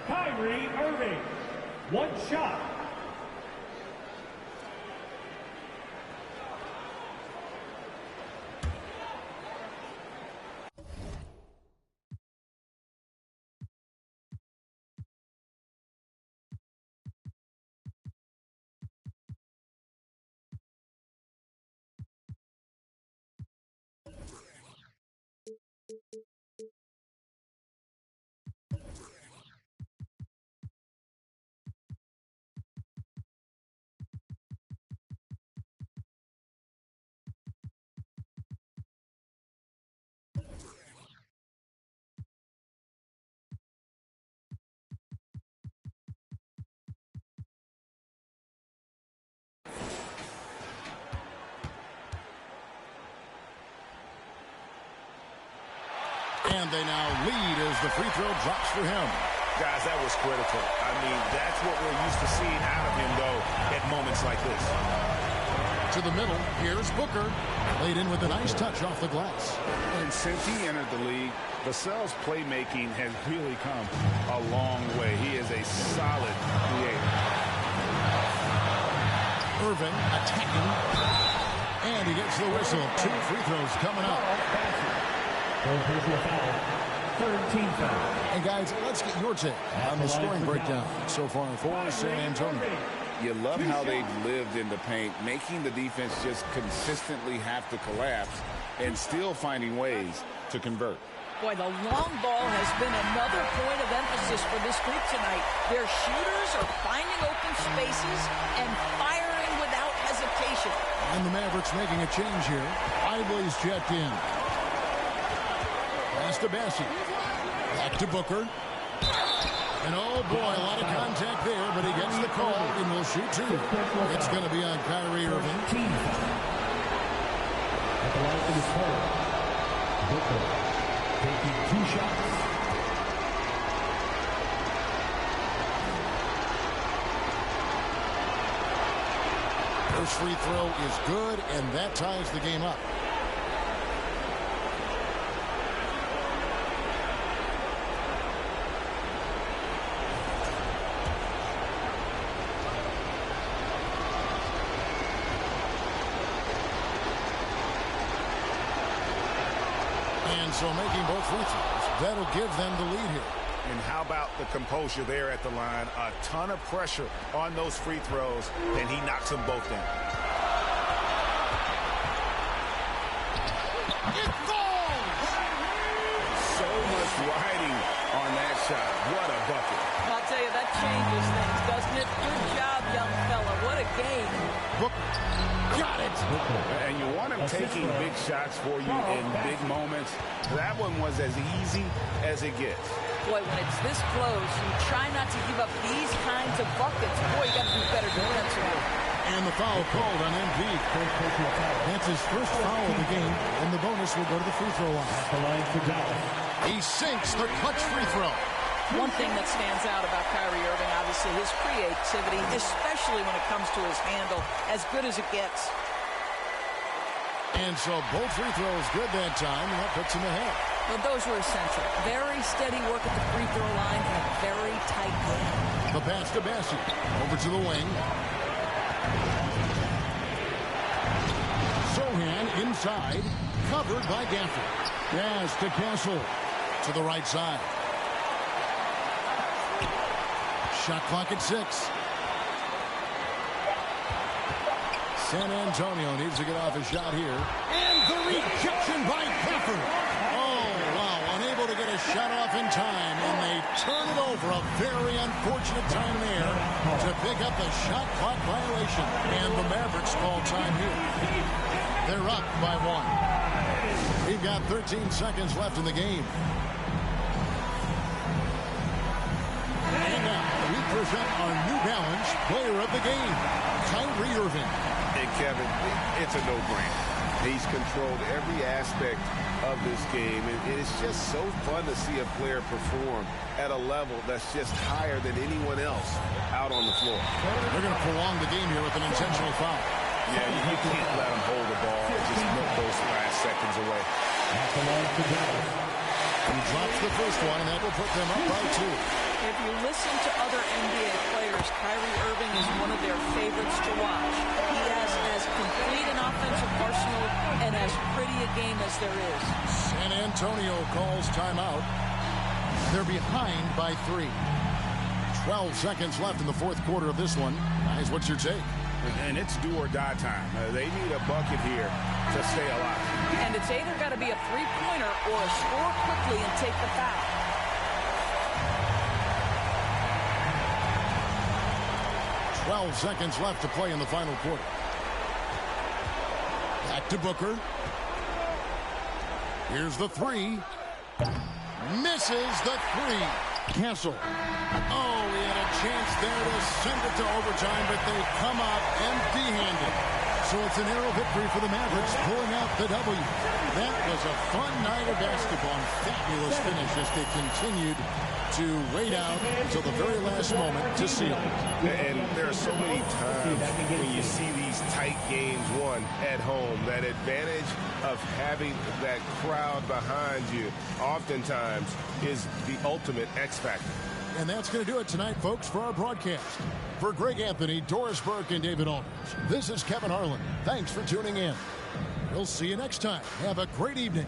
Kyrie Irving. 1 shot. And they now lead as the free throw drops for him. Guys, that was critical. I mean, that's what we're used to seeing out of him, though, at moments like this. To the middle, here's Booker. Laid in with a nice touch off the glass. And since he entered the league, Vassell's playmaking has really come a long way. He is a solid creator. Irving attacking. And he gets the whistle. 2 free throws coming up. Third team foul. And guys, let's get your take on the scoring breakdown so far for San Antonio. You love how they've lived in the paint, making the defense just consistently have to collapse and still finding ways to convert. Boy, the long ball has been another point of emphasis for this group tonight. Their shooters are finding open spaces and firing without hesitation. And the Mavericks making a change here. Lively's checked in. Pass to Bassey. Back to Booker. And oh boy, a lot of contact there, but he gets the call and will shoot 2. It's going to be on Kyrie Irving. At the line for the score, Booker taking 2 shots. First free throw is good, and that ties the game up. And so making both free throws, that'll give them the lead here. And how about the composure there at the line? A ton of pressure on those free throws, and he knocks them both down. It falls! So much riding on that shot. What a bucket. I'll tell you, that changes things, doesn't it? Good job, young fella. What a game. Booker. Got it. And you want him taking big shots for you in big moments. That one was as easy as it gets. Boy, when it's this close, you try not to give up these kinds of buckets. Boy, you got to do better defensively. And the foul called on MP. That's his first foul of the game, and the bonus will go to the free throw line. At the line for Dallas, He sinks the clutch free throw. One thing that stands out about Kyrie Irving, obviously, his creativity, especially when it comes to his handle, as good as it gets. And so both free throws good that time, and that puts him ahead. But those were essential. Very steady work at the free throw line and a very tight game. The pass to Bassi. Over to the wing. Sohan inside. Covered by Gafford. Yes, to Castle. To the right side. Shot clock at 6. San Antonio needs to get off a shot here. And the rejection by Gafford. Oh, wow. Unable to get a shot off in time. And they turn it over. A very unfortunate time there to pick up the shot clock violation. And the Mavericks call time here. They're up by 1. We've got 13 seconds left in the game. And now we present our New Balance player of the game, Kyrie Irving. Hey, Kevin, it's a no-brainer. He's controlled every aspect of this game, and it's just so fun to see a player perform at a level that's just higher than anyone else out on the floor. They're going to prolong the game here with an intentional foul. Yeah, you can't let him hold the ball and just milk those last seconds away. He drops the first one, and that will put them up by 2. If you listen to other NBA players, Kyrie Irving is one of their favorites to watch. He has as complete an offensive arsenal and as pretty a game as there is. San Antonio calls timeout. They're behind by 3. 12 seconds left in the fourth quarter of this one. Guys, what's your take? And it's do or die time. They need a bucket here to stay alive. And it's either got to be a three-pointer or score quickly and take the foul. Twelve seconds left to play in the final quarter. Back to Booker. Here's the 3. Misses the 3. Cancel. Oh, he had a chance there to send it to overtime, but they come up empty-handed. So it's a narrow victory for the Mavericks, pulling out the W. That was a fun night of basketball and fabulous finish as they continued to wait out until the very last moment to seal. And there are so many times when you see these tight games won at home, that advantage of having that crowd behind you oftentimes is the ultimate X factor. And that's going to do it tonight, folks, for our broadcast. For Greg Anthony, Doris Burke, and David Aldridge, this is Kevin Harlan. Thanks for tuning in. We'll see you next time. Have a great evening.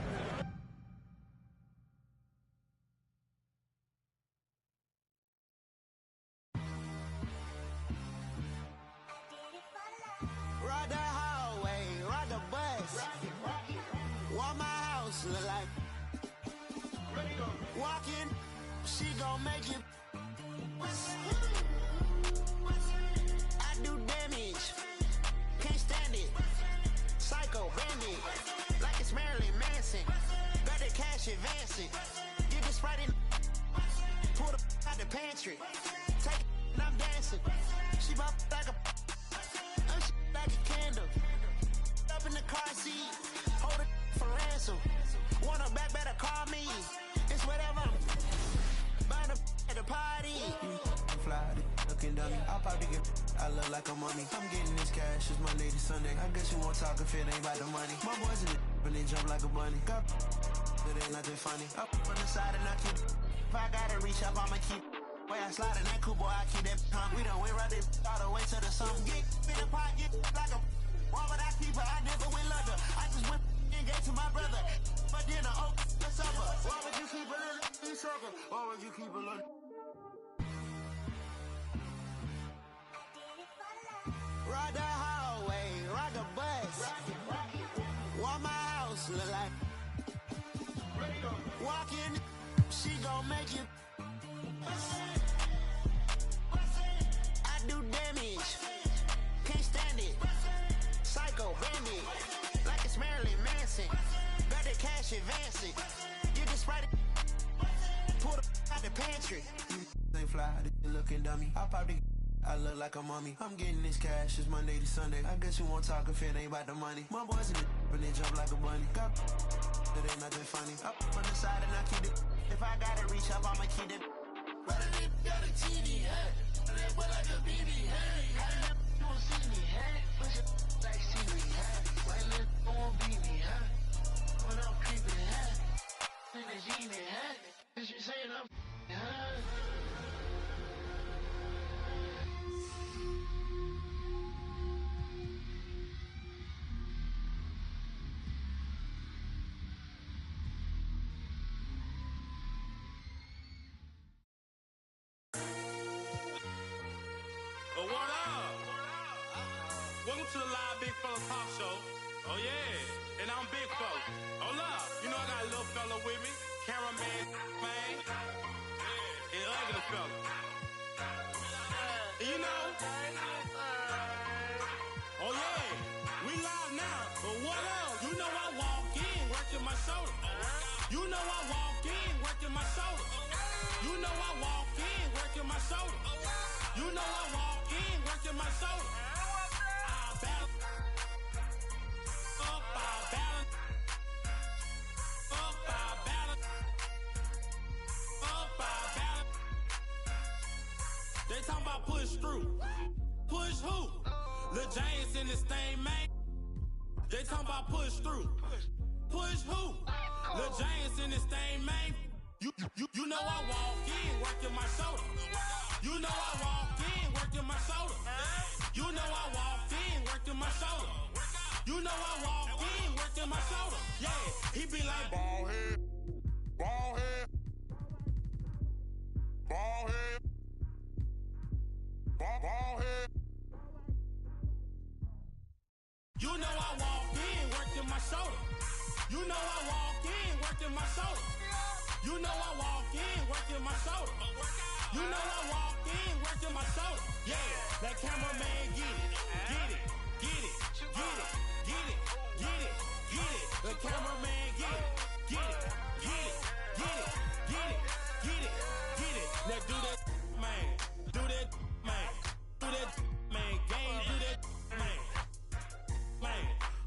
Ride the highway, ride the bus. What my house look like. Walking, she gon' make you. I do damage, can't stand it. Psycho bandit, like it's Marilyn Manson. Got the cash advancing. Get the Sprite in, pull the out the pantry. Take it and I'm dancing. She bop like a, I'm like a candle. Up in the car seat, hold it for ransom. Want her back, better call me. It's whatever. Buy the at the party. Fly, looking dummy. I'll probably get. I look like a mummy. I'm getting this cash. It's Monday to Sunday. I guess you won't talk if it ain't about the money. My boys in the but they jump like a bunny. Got it ain't nothing funny. Up on the side and I keep. If I gotta reach up, I'ma keep. Way I slide in that cool boy, I keep that pump. We done went right there all the way to the sun. Get in the pot, get like a. Why would I keep her? I never went London. I just went and gave to my brother. But then the oak the supper. Why would you keep her in the circle? Why would you keep her in? Ride the highway, ride the bus. What my house look like. Walking, she gon' make you. I do damage, can't stand it. Psycho bandit, like it's Marilyn Manson. Got the cash advancing. Get the Sprite, pull the out the pantry. They fly, they looking dummy. I probably. I look like a mummy. I'm getting this cash. It's Monday to Sunday. I guess you won't talk if it ain't about the money. My boys in the and they jump like a bunny. Go. It ain't nothing funny. Up on the side and I keep it. If I gotta reach up, I'ma keep it. But it got a TV hat. It look like a BB hat. You won't see me hat. Push it like see me hat. Why let won't be me hat? When I'm creeping hat. In the genie hat. Cause you saying I'm hat. Oh, what up? Welcome to the live Big Fella Talk Show. Oh, yeah. And I'm Big Fella. Hold up. You know I got a little fella with me. Cameraman, man. And ugly fella. And you know. Oh, yeah. We live now. But what else? You know I walk in working my shoulder. You know I walk in working my shoulder. You know I walk in working my shoulder. You know I walk in working my shoulder. I battle. Up, I battle. Up, I battle. Up, I battle. They talking about push through. Push who? Lil James in this thing, man. They talking about push through. Push who? Lil James in this thing, man. You know I walk in working my shoulder. You know I walk in working my shoulder. You know I walk in working my shoulder. You know I walk in working my shoulder. Yeah, he be like ball head, ball head, ball head, ball head. You know I walk in working my shoulder. You know I walk in working my shoulder. You know I walk in working my shoulder. You know I walk in working my shoulder. Yeah, that cameraman get it, get it, get it, get it, get it, get it, get it. The cameraman get it, get it, get it, get it, get it, get it, get it. Now do that, man, do that, man, do that, man, game, do that, man, man,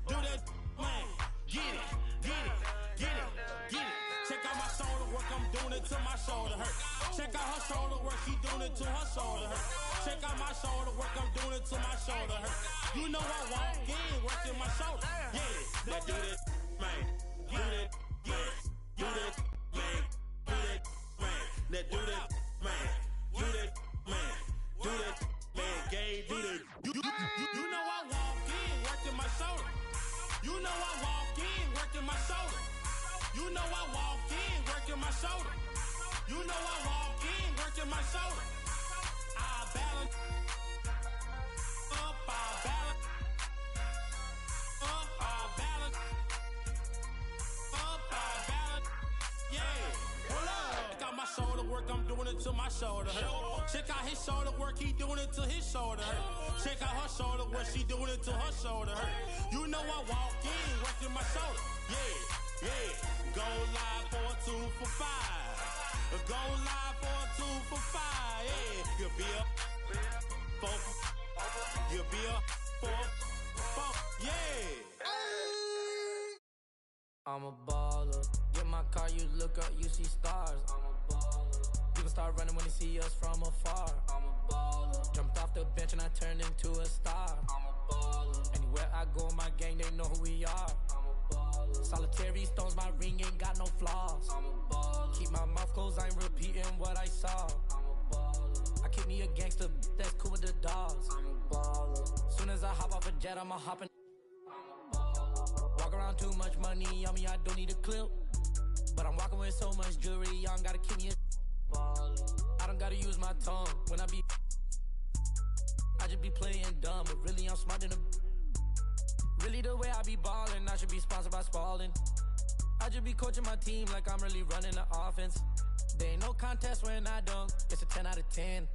do that, man, get it, get it, get it, get it. Check out my shoulder work, I'm doing it till my shoulder hurt. Check out her shoulder work, she doing it till her shoulder hurt. Check out my shoulder work, I'm doing it till my shoulder hurt. You know I walk in working my shoulder. Yeah, now do that, man. Do that, man. Do that, man. Do that, man. Now do that, man. Do that, man. Do that, man. Game, do that. You know I walk in working my shoulder. You know I walk in working my shoulder. You know I walk in working my shoulder. You know I walk in working my shoulder. I balance. Up, I balance. Up, I balance. Up, I balance. Yeah. Hold up. Check out my shoulder work, I'm doing it till my shoulder hurt. Check out his shoulder work, he doing it till his shoulder hurt. Check out her shoulder work, she doing it till her shoulder hurt. You know I walk in working my shoulder. Yeah, yeah. Go live for a 2 for 5. Go live for a 2 for 5. Yeah, you'll be a 4 for, you'll be a 4 for, yeah. I'm a baller. Get my car, you look up, you see stars. I'm a baller. People start running when they see us from afar. I'm a baller. Jumped off the bench and I turned into a star. I'm a baller. Anywhere I go, my gang, they know who we are. I'm a baller. Solitary stones, my ring ain't got no flaws. I'm a baller. Keep my mouth closed, I ain't repeating what I saw. I'm a baller. I keep me a gangster, that's cool with the dogs. I'm a baller. Soon as I hop off a jet, I'ma hop in. Walk around too much money on me, I don't need a clip. But I'm walking with so much jewelry, y'all gotta keep me a ballin'. I don't gotta use my tongue when I be. I just be playing dumb, but really I'm smart than a. Really the way I be ballin', I should be sponsored by Spalding. I just be coaching my team like I'm really running the offense. There ain't no contest when I dunk, it's a 10 out of 10.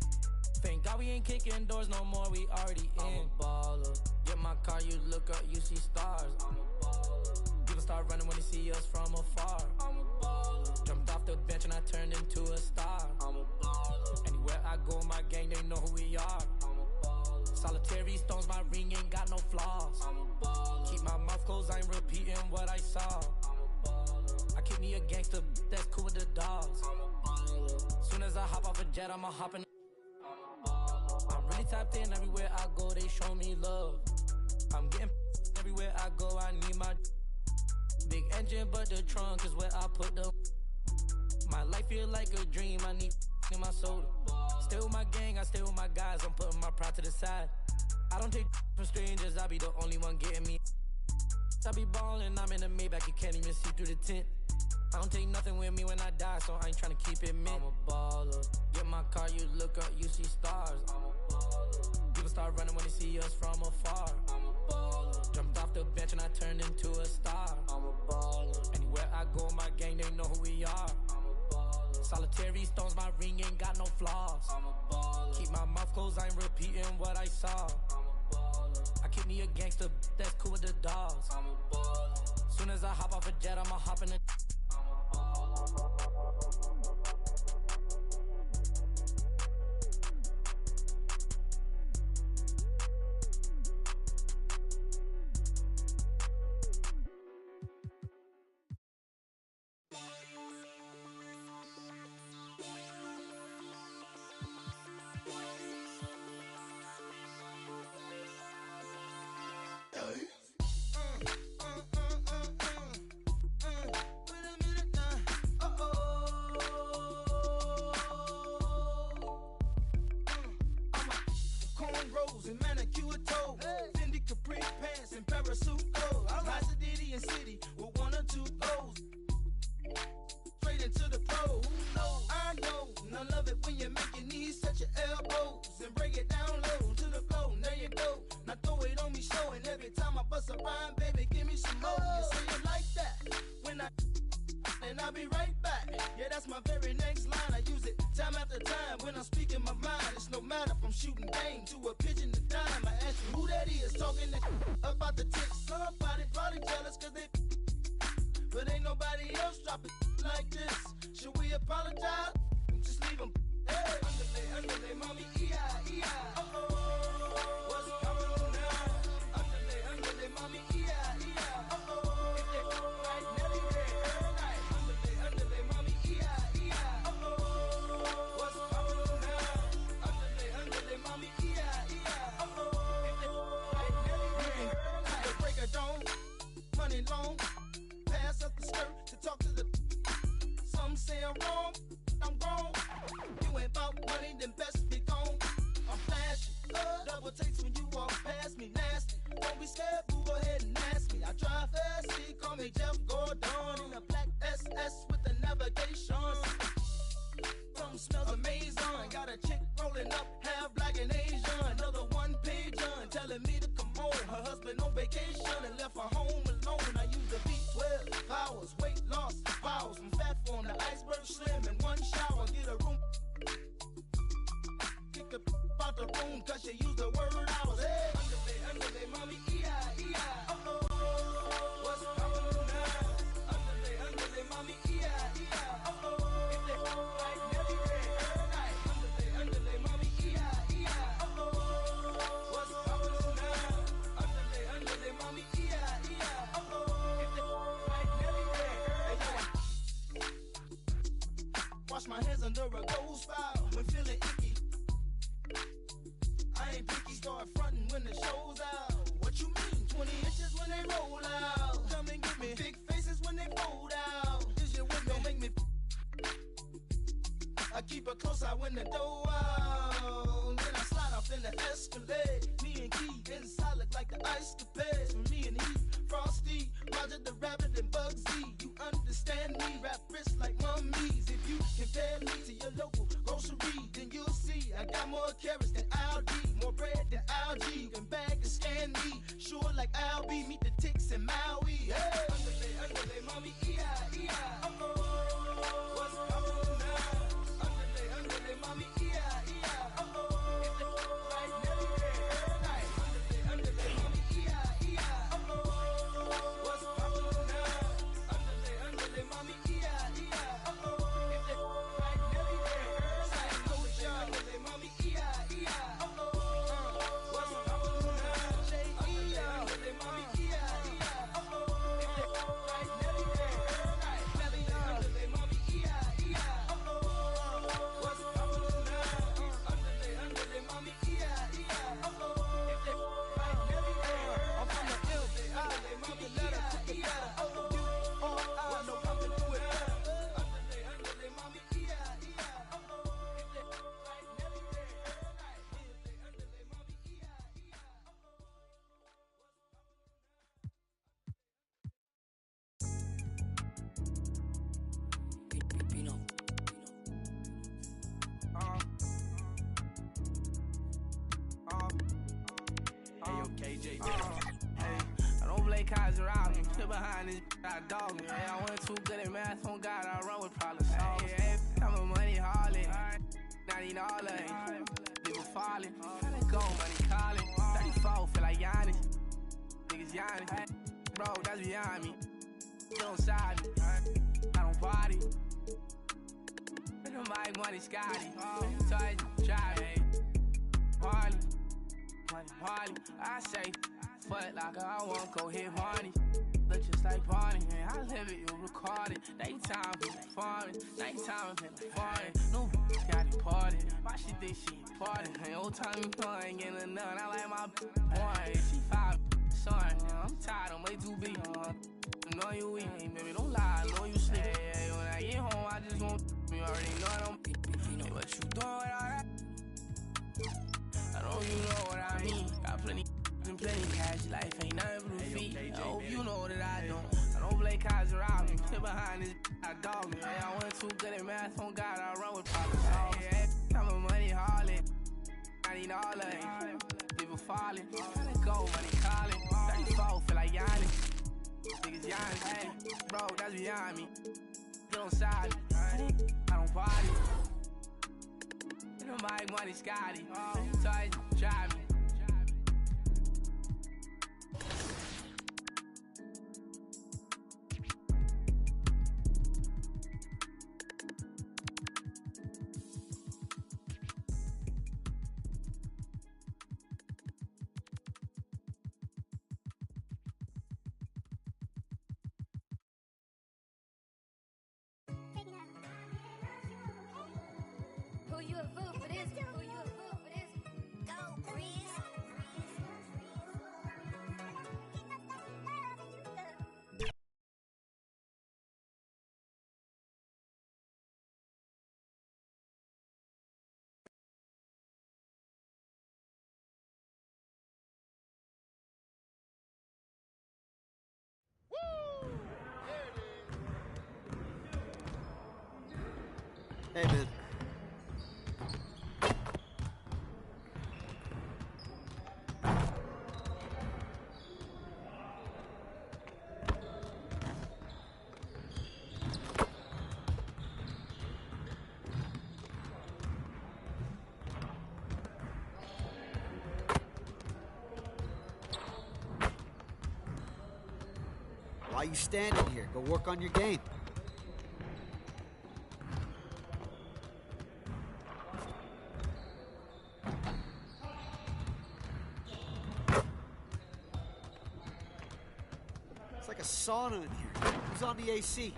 Thank God we ain't kicking doors no more, we already in. I'm a baller. Get my car, you look up, you see stars. I'm a baller. People start running when they see us from afar. I'm a baller. Jumped off the bench and I turned into a star. I'm a baller. Anywhere I go, my gang, they know who we are. I'm a baller. Solitary stones, my ring ain't got no flaws. I'm a baller. Keep my mouth mouth closed, I ain't repeating what I saw. I keep me a gangster, that's cool with the dogs. Soon as I hop off a jet, I'ma hop in. I'm really tapped in everywhere I go, they show me love. I'm getting everywhere I go, I need my big engine, but the trunk is where I put them. My life feel like a dream, I need in my soda. Stay with my gang, I stay with my guys, I'm putting my pride to the side. I don't take from strangers, I be the only one getting me. I be ballin', I'm in the Maybach, you can't even see through the tent. I don't take nothing with me when I die, so I ain't tryna keep it mint. I'm a baller. Get my car, you look up, you see stars. I'm a baller. People start running when they see us from afar. I'm a baller. Jumped off the bench and I turned into a star. I'm a baller. Anywhere I go, my gang, they know who we are. I'm a baller. Solitary stones, my ring ain't got no flaws. I'm a baller. Keep my mouth closed, I ain't repeating what I saw. I'm a baller. I keep me a gangster, that's cool with the dogs. I'm a baller. Soon as I hop off a jet, I'ma hop in the. Wash my hands under a ghost file when feeling icky. I ain't picky, start frontin' when the show's out. What you mean? 20 inches when they roll out. Come and get me. Big faces when they fold out. Is you with me? Don't make me. I keep a close eye when the door out. Then I slide off in the Escalade. Me and Key inside look like the ice capades. For me and he, Frosty, Roger the Rabbit and Bugsy. You understand me? Rap wrist like mummies. If you compare me to your local grocery, then you'll see I got more carrots than Aldi, more bread than algae. You can bag and scan me, sure like Albie. Meet the ticks in Maui. Hey, underlay, mommy, E-I, E-I. What's up now? Underlay, mommy, E-I, E-I. If the right Nelly there, night. Underlay, mommy, E-I, E-I. What's up now? Underlay, mommy, E-I, E-I. If the right Nelly there, night. Underlay, mommy, E-I, E-I. What's up now? Underlay, mommy, E-I, E-I. play Kaiser out. Sit behind this, I dog me. I went too good at math, on God, I run with problems. I'm a money harlot. Not even all of it. People falling. Gotta go, money calling. 34, feel like Giannis. Niggas Giannis. Bro, that's beyond me. Get on side me. I don't party. The mic money Scotty. Touch, drive, Marley. Money, I say, fuck like I won't go hit Barney. Look just like Barney, man. I live it, you record it. Daytime been farming, nighttime been farming. No got departed. My shit think she important. Old time you know I ain't getting none. I like my boy. She 5 son. I'm tired, I'm way too big. I know you weak, baby. Don't lie, I know you sleep. Hey, when I get home, I just want you already know I don't. Hey, what you doing with all that? I know you know what I mean. Got plenty and plenty cash. Life ain't nothing but a fee. I hope you know that I don't. I don't play Kaiser out. Sit behind this, I dog me. I went too good at math, on God, I run with problems. I'm a money harlot. I need all of it. People falling. Gotta go, money calling. 34, feel like Giannis. Niggas Giannis. Hey, bro, that's beyond me. Get on side me. I don't party. The mic money Scotty. Touch, drive me. Who you a fool for this? Who you a fool for this? Go, Breeze. Hey, man. Why are you standing here? Go work on your game. It's like a sauna in here. Who's on the AC?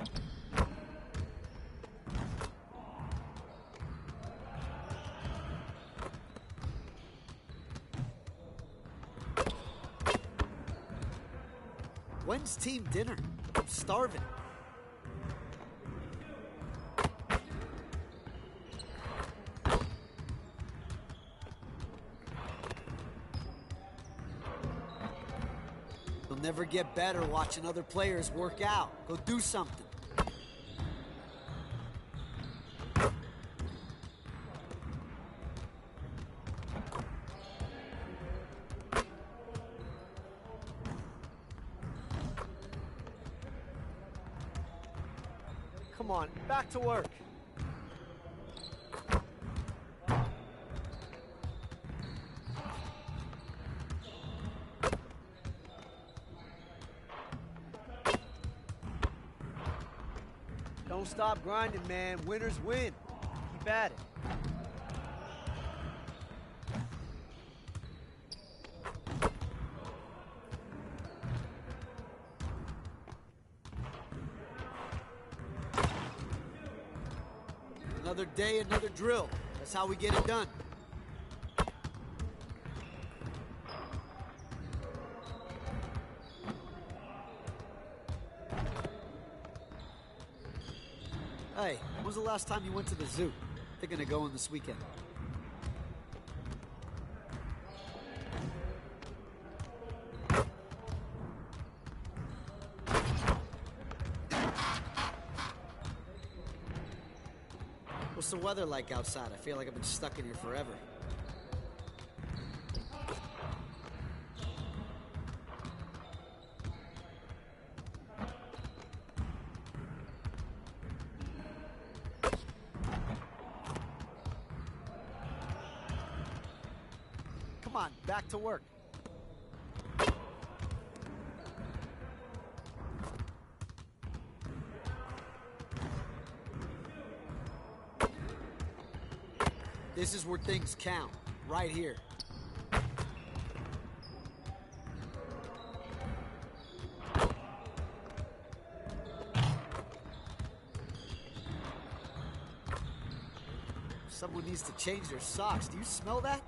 When's team dinner? I'm starving. You'll never get better watching other players work out. Go do something. Come on, back to work. Don't stop grinding, man. Winners win. Keep at it. Another day, another drill. That's how we get it done. Hey, when was the last time you went to the zoo? Thinking of going this weekend. What's the weather like outside? I feel like I've been stuck in here forever. Come on, back to work. This is where things count, right here. Someone needs to change their socks. Do you smell that?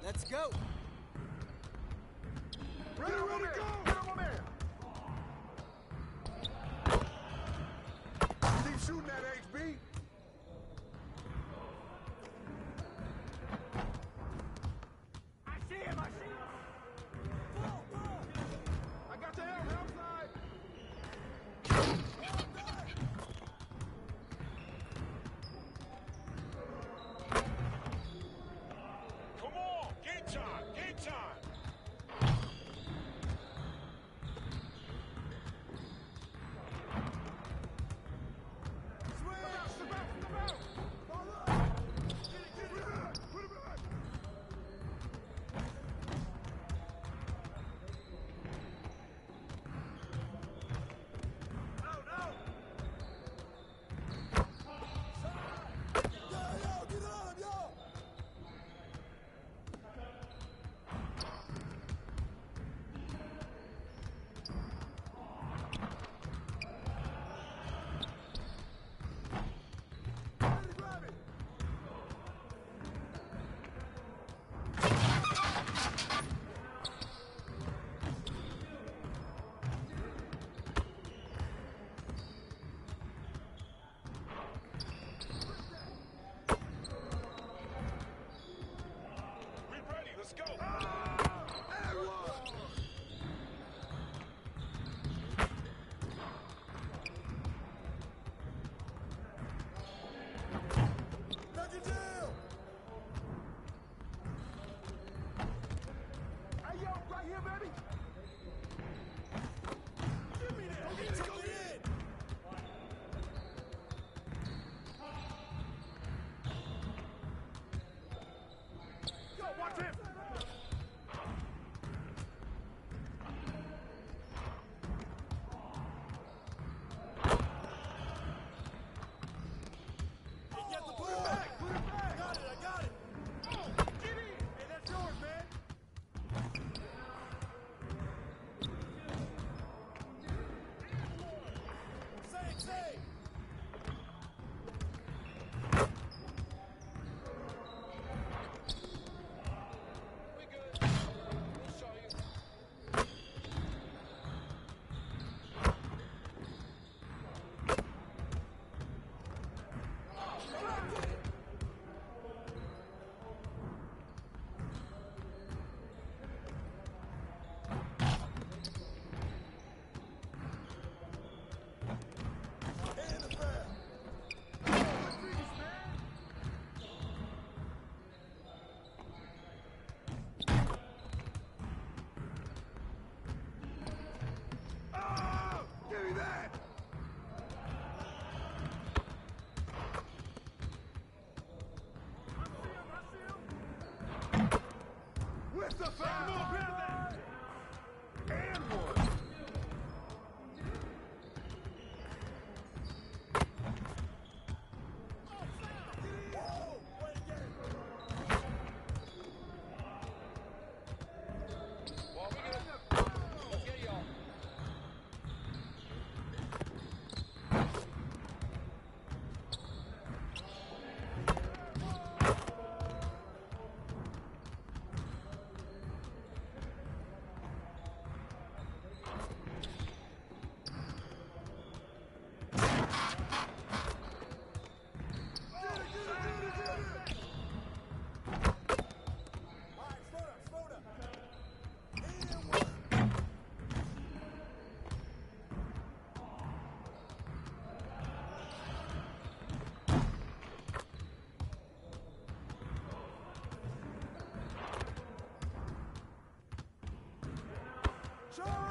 Let's go. Ready, go! Keep shooting that HB. I see him. I got the help outside. Come on, game time. Charge!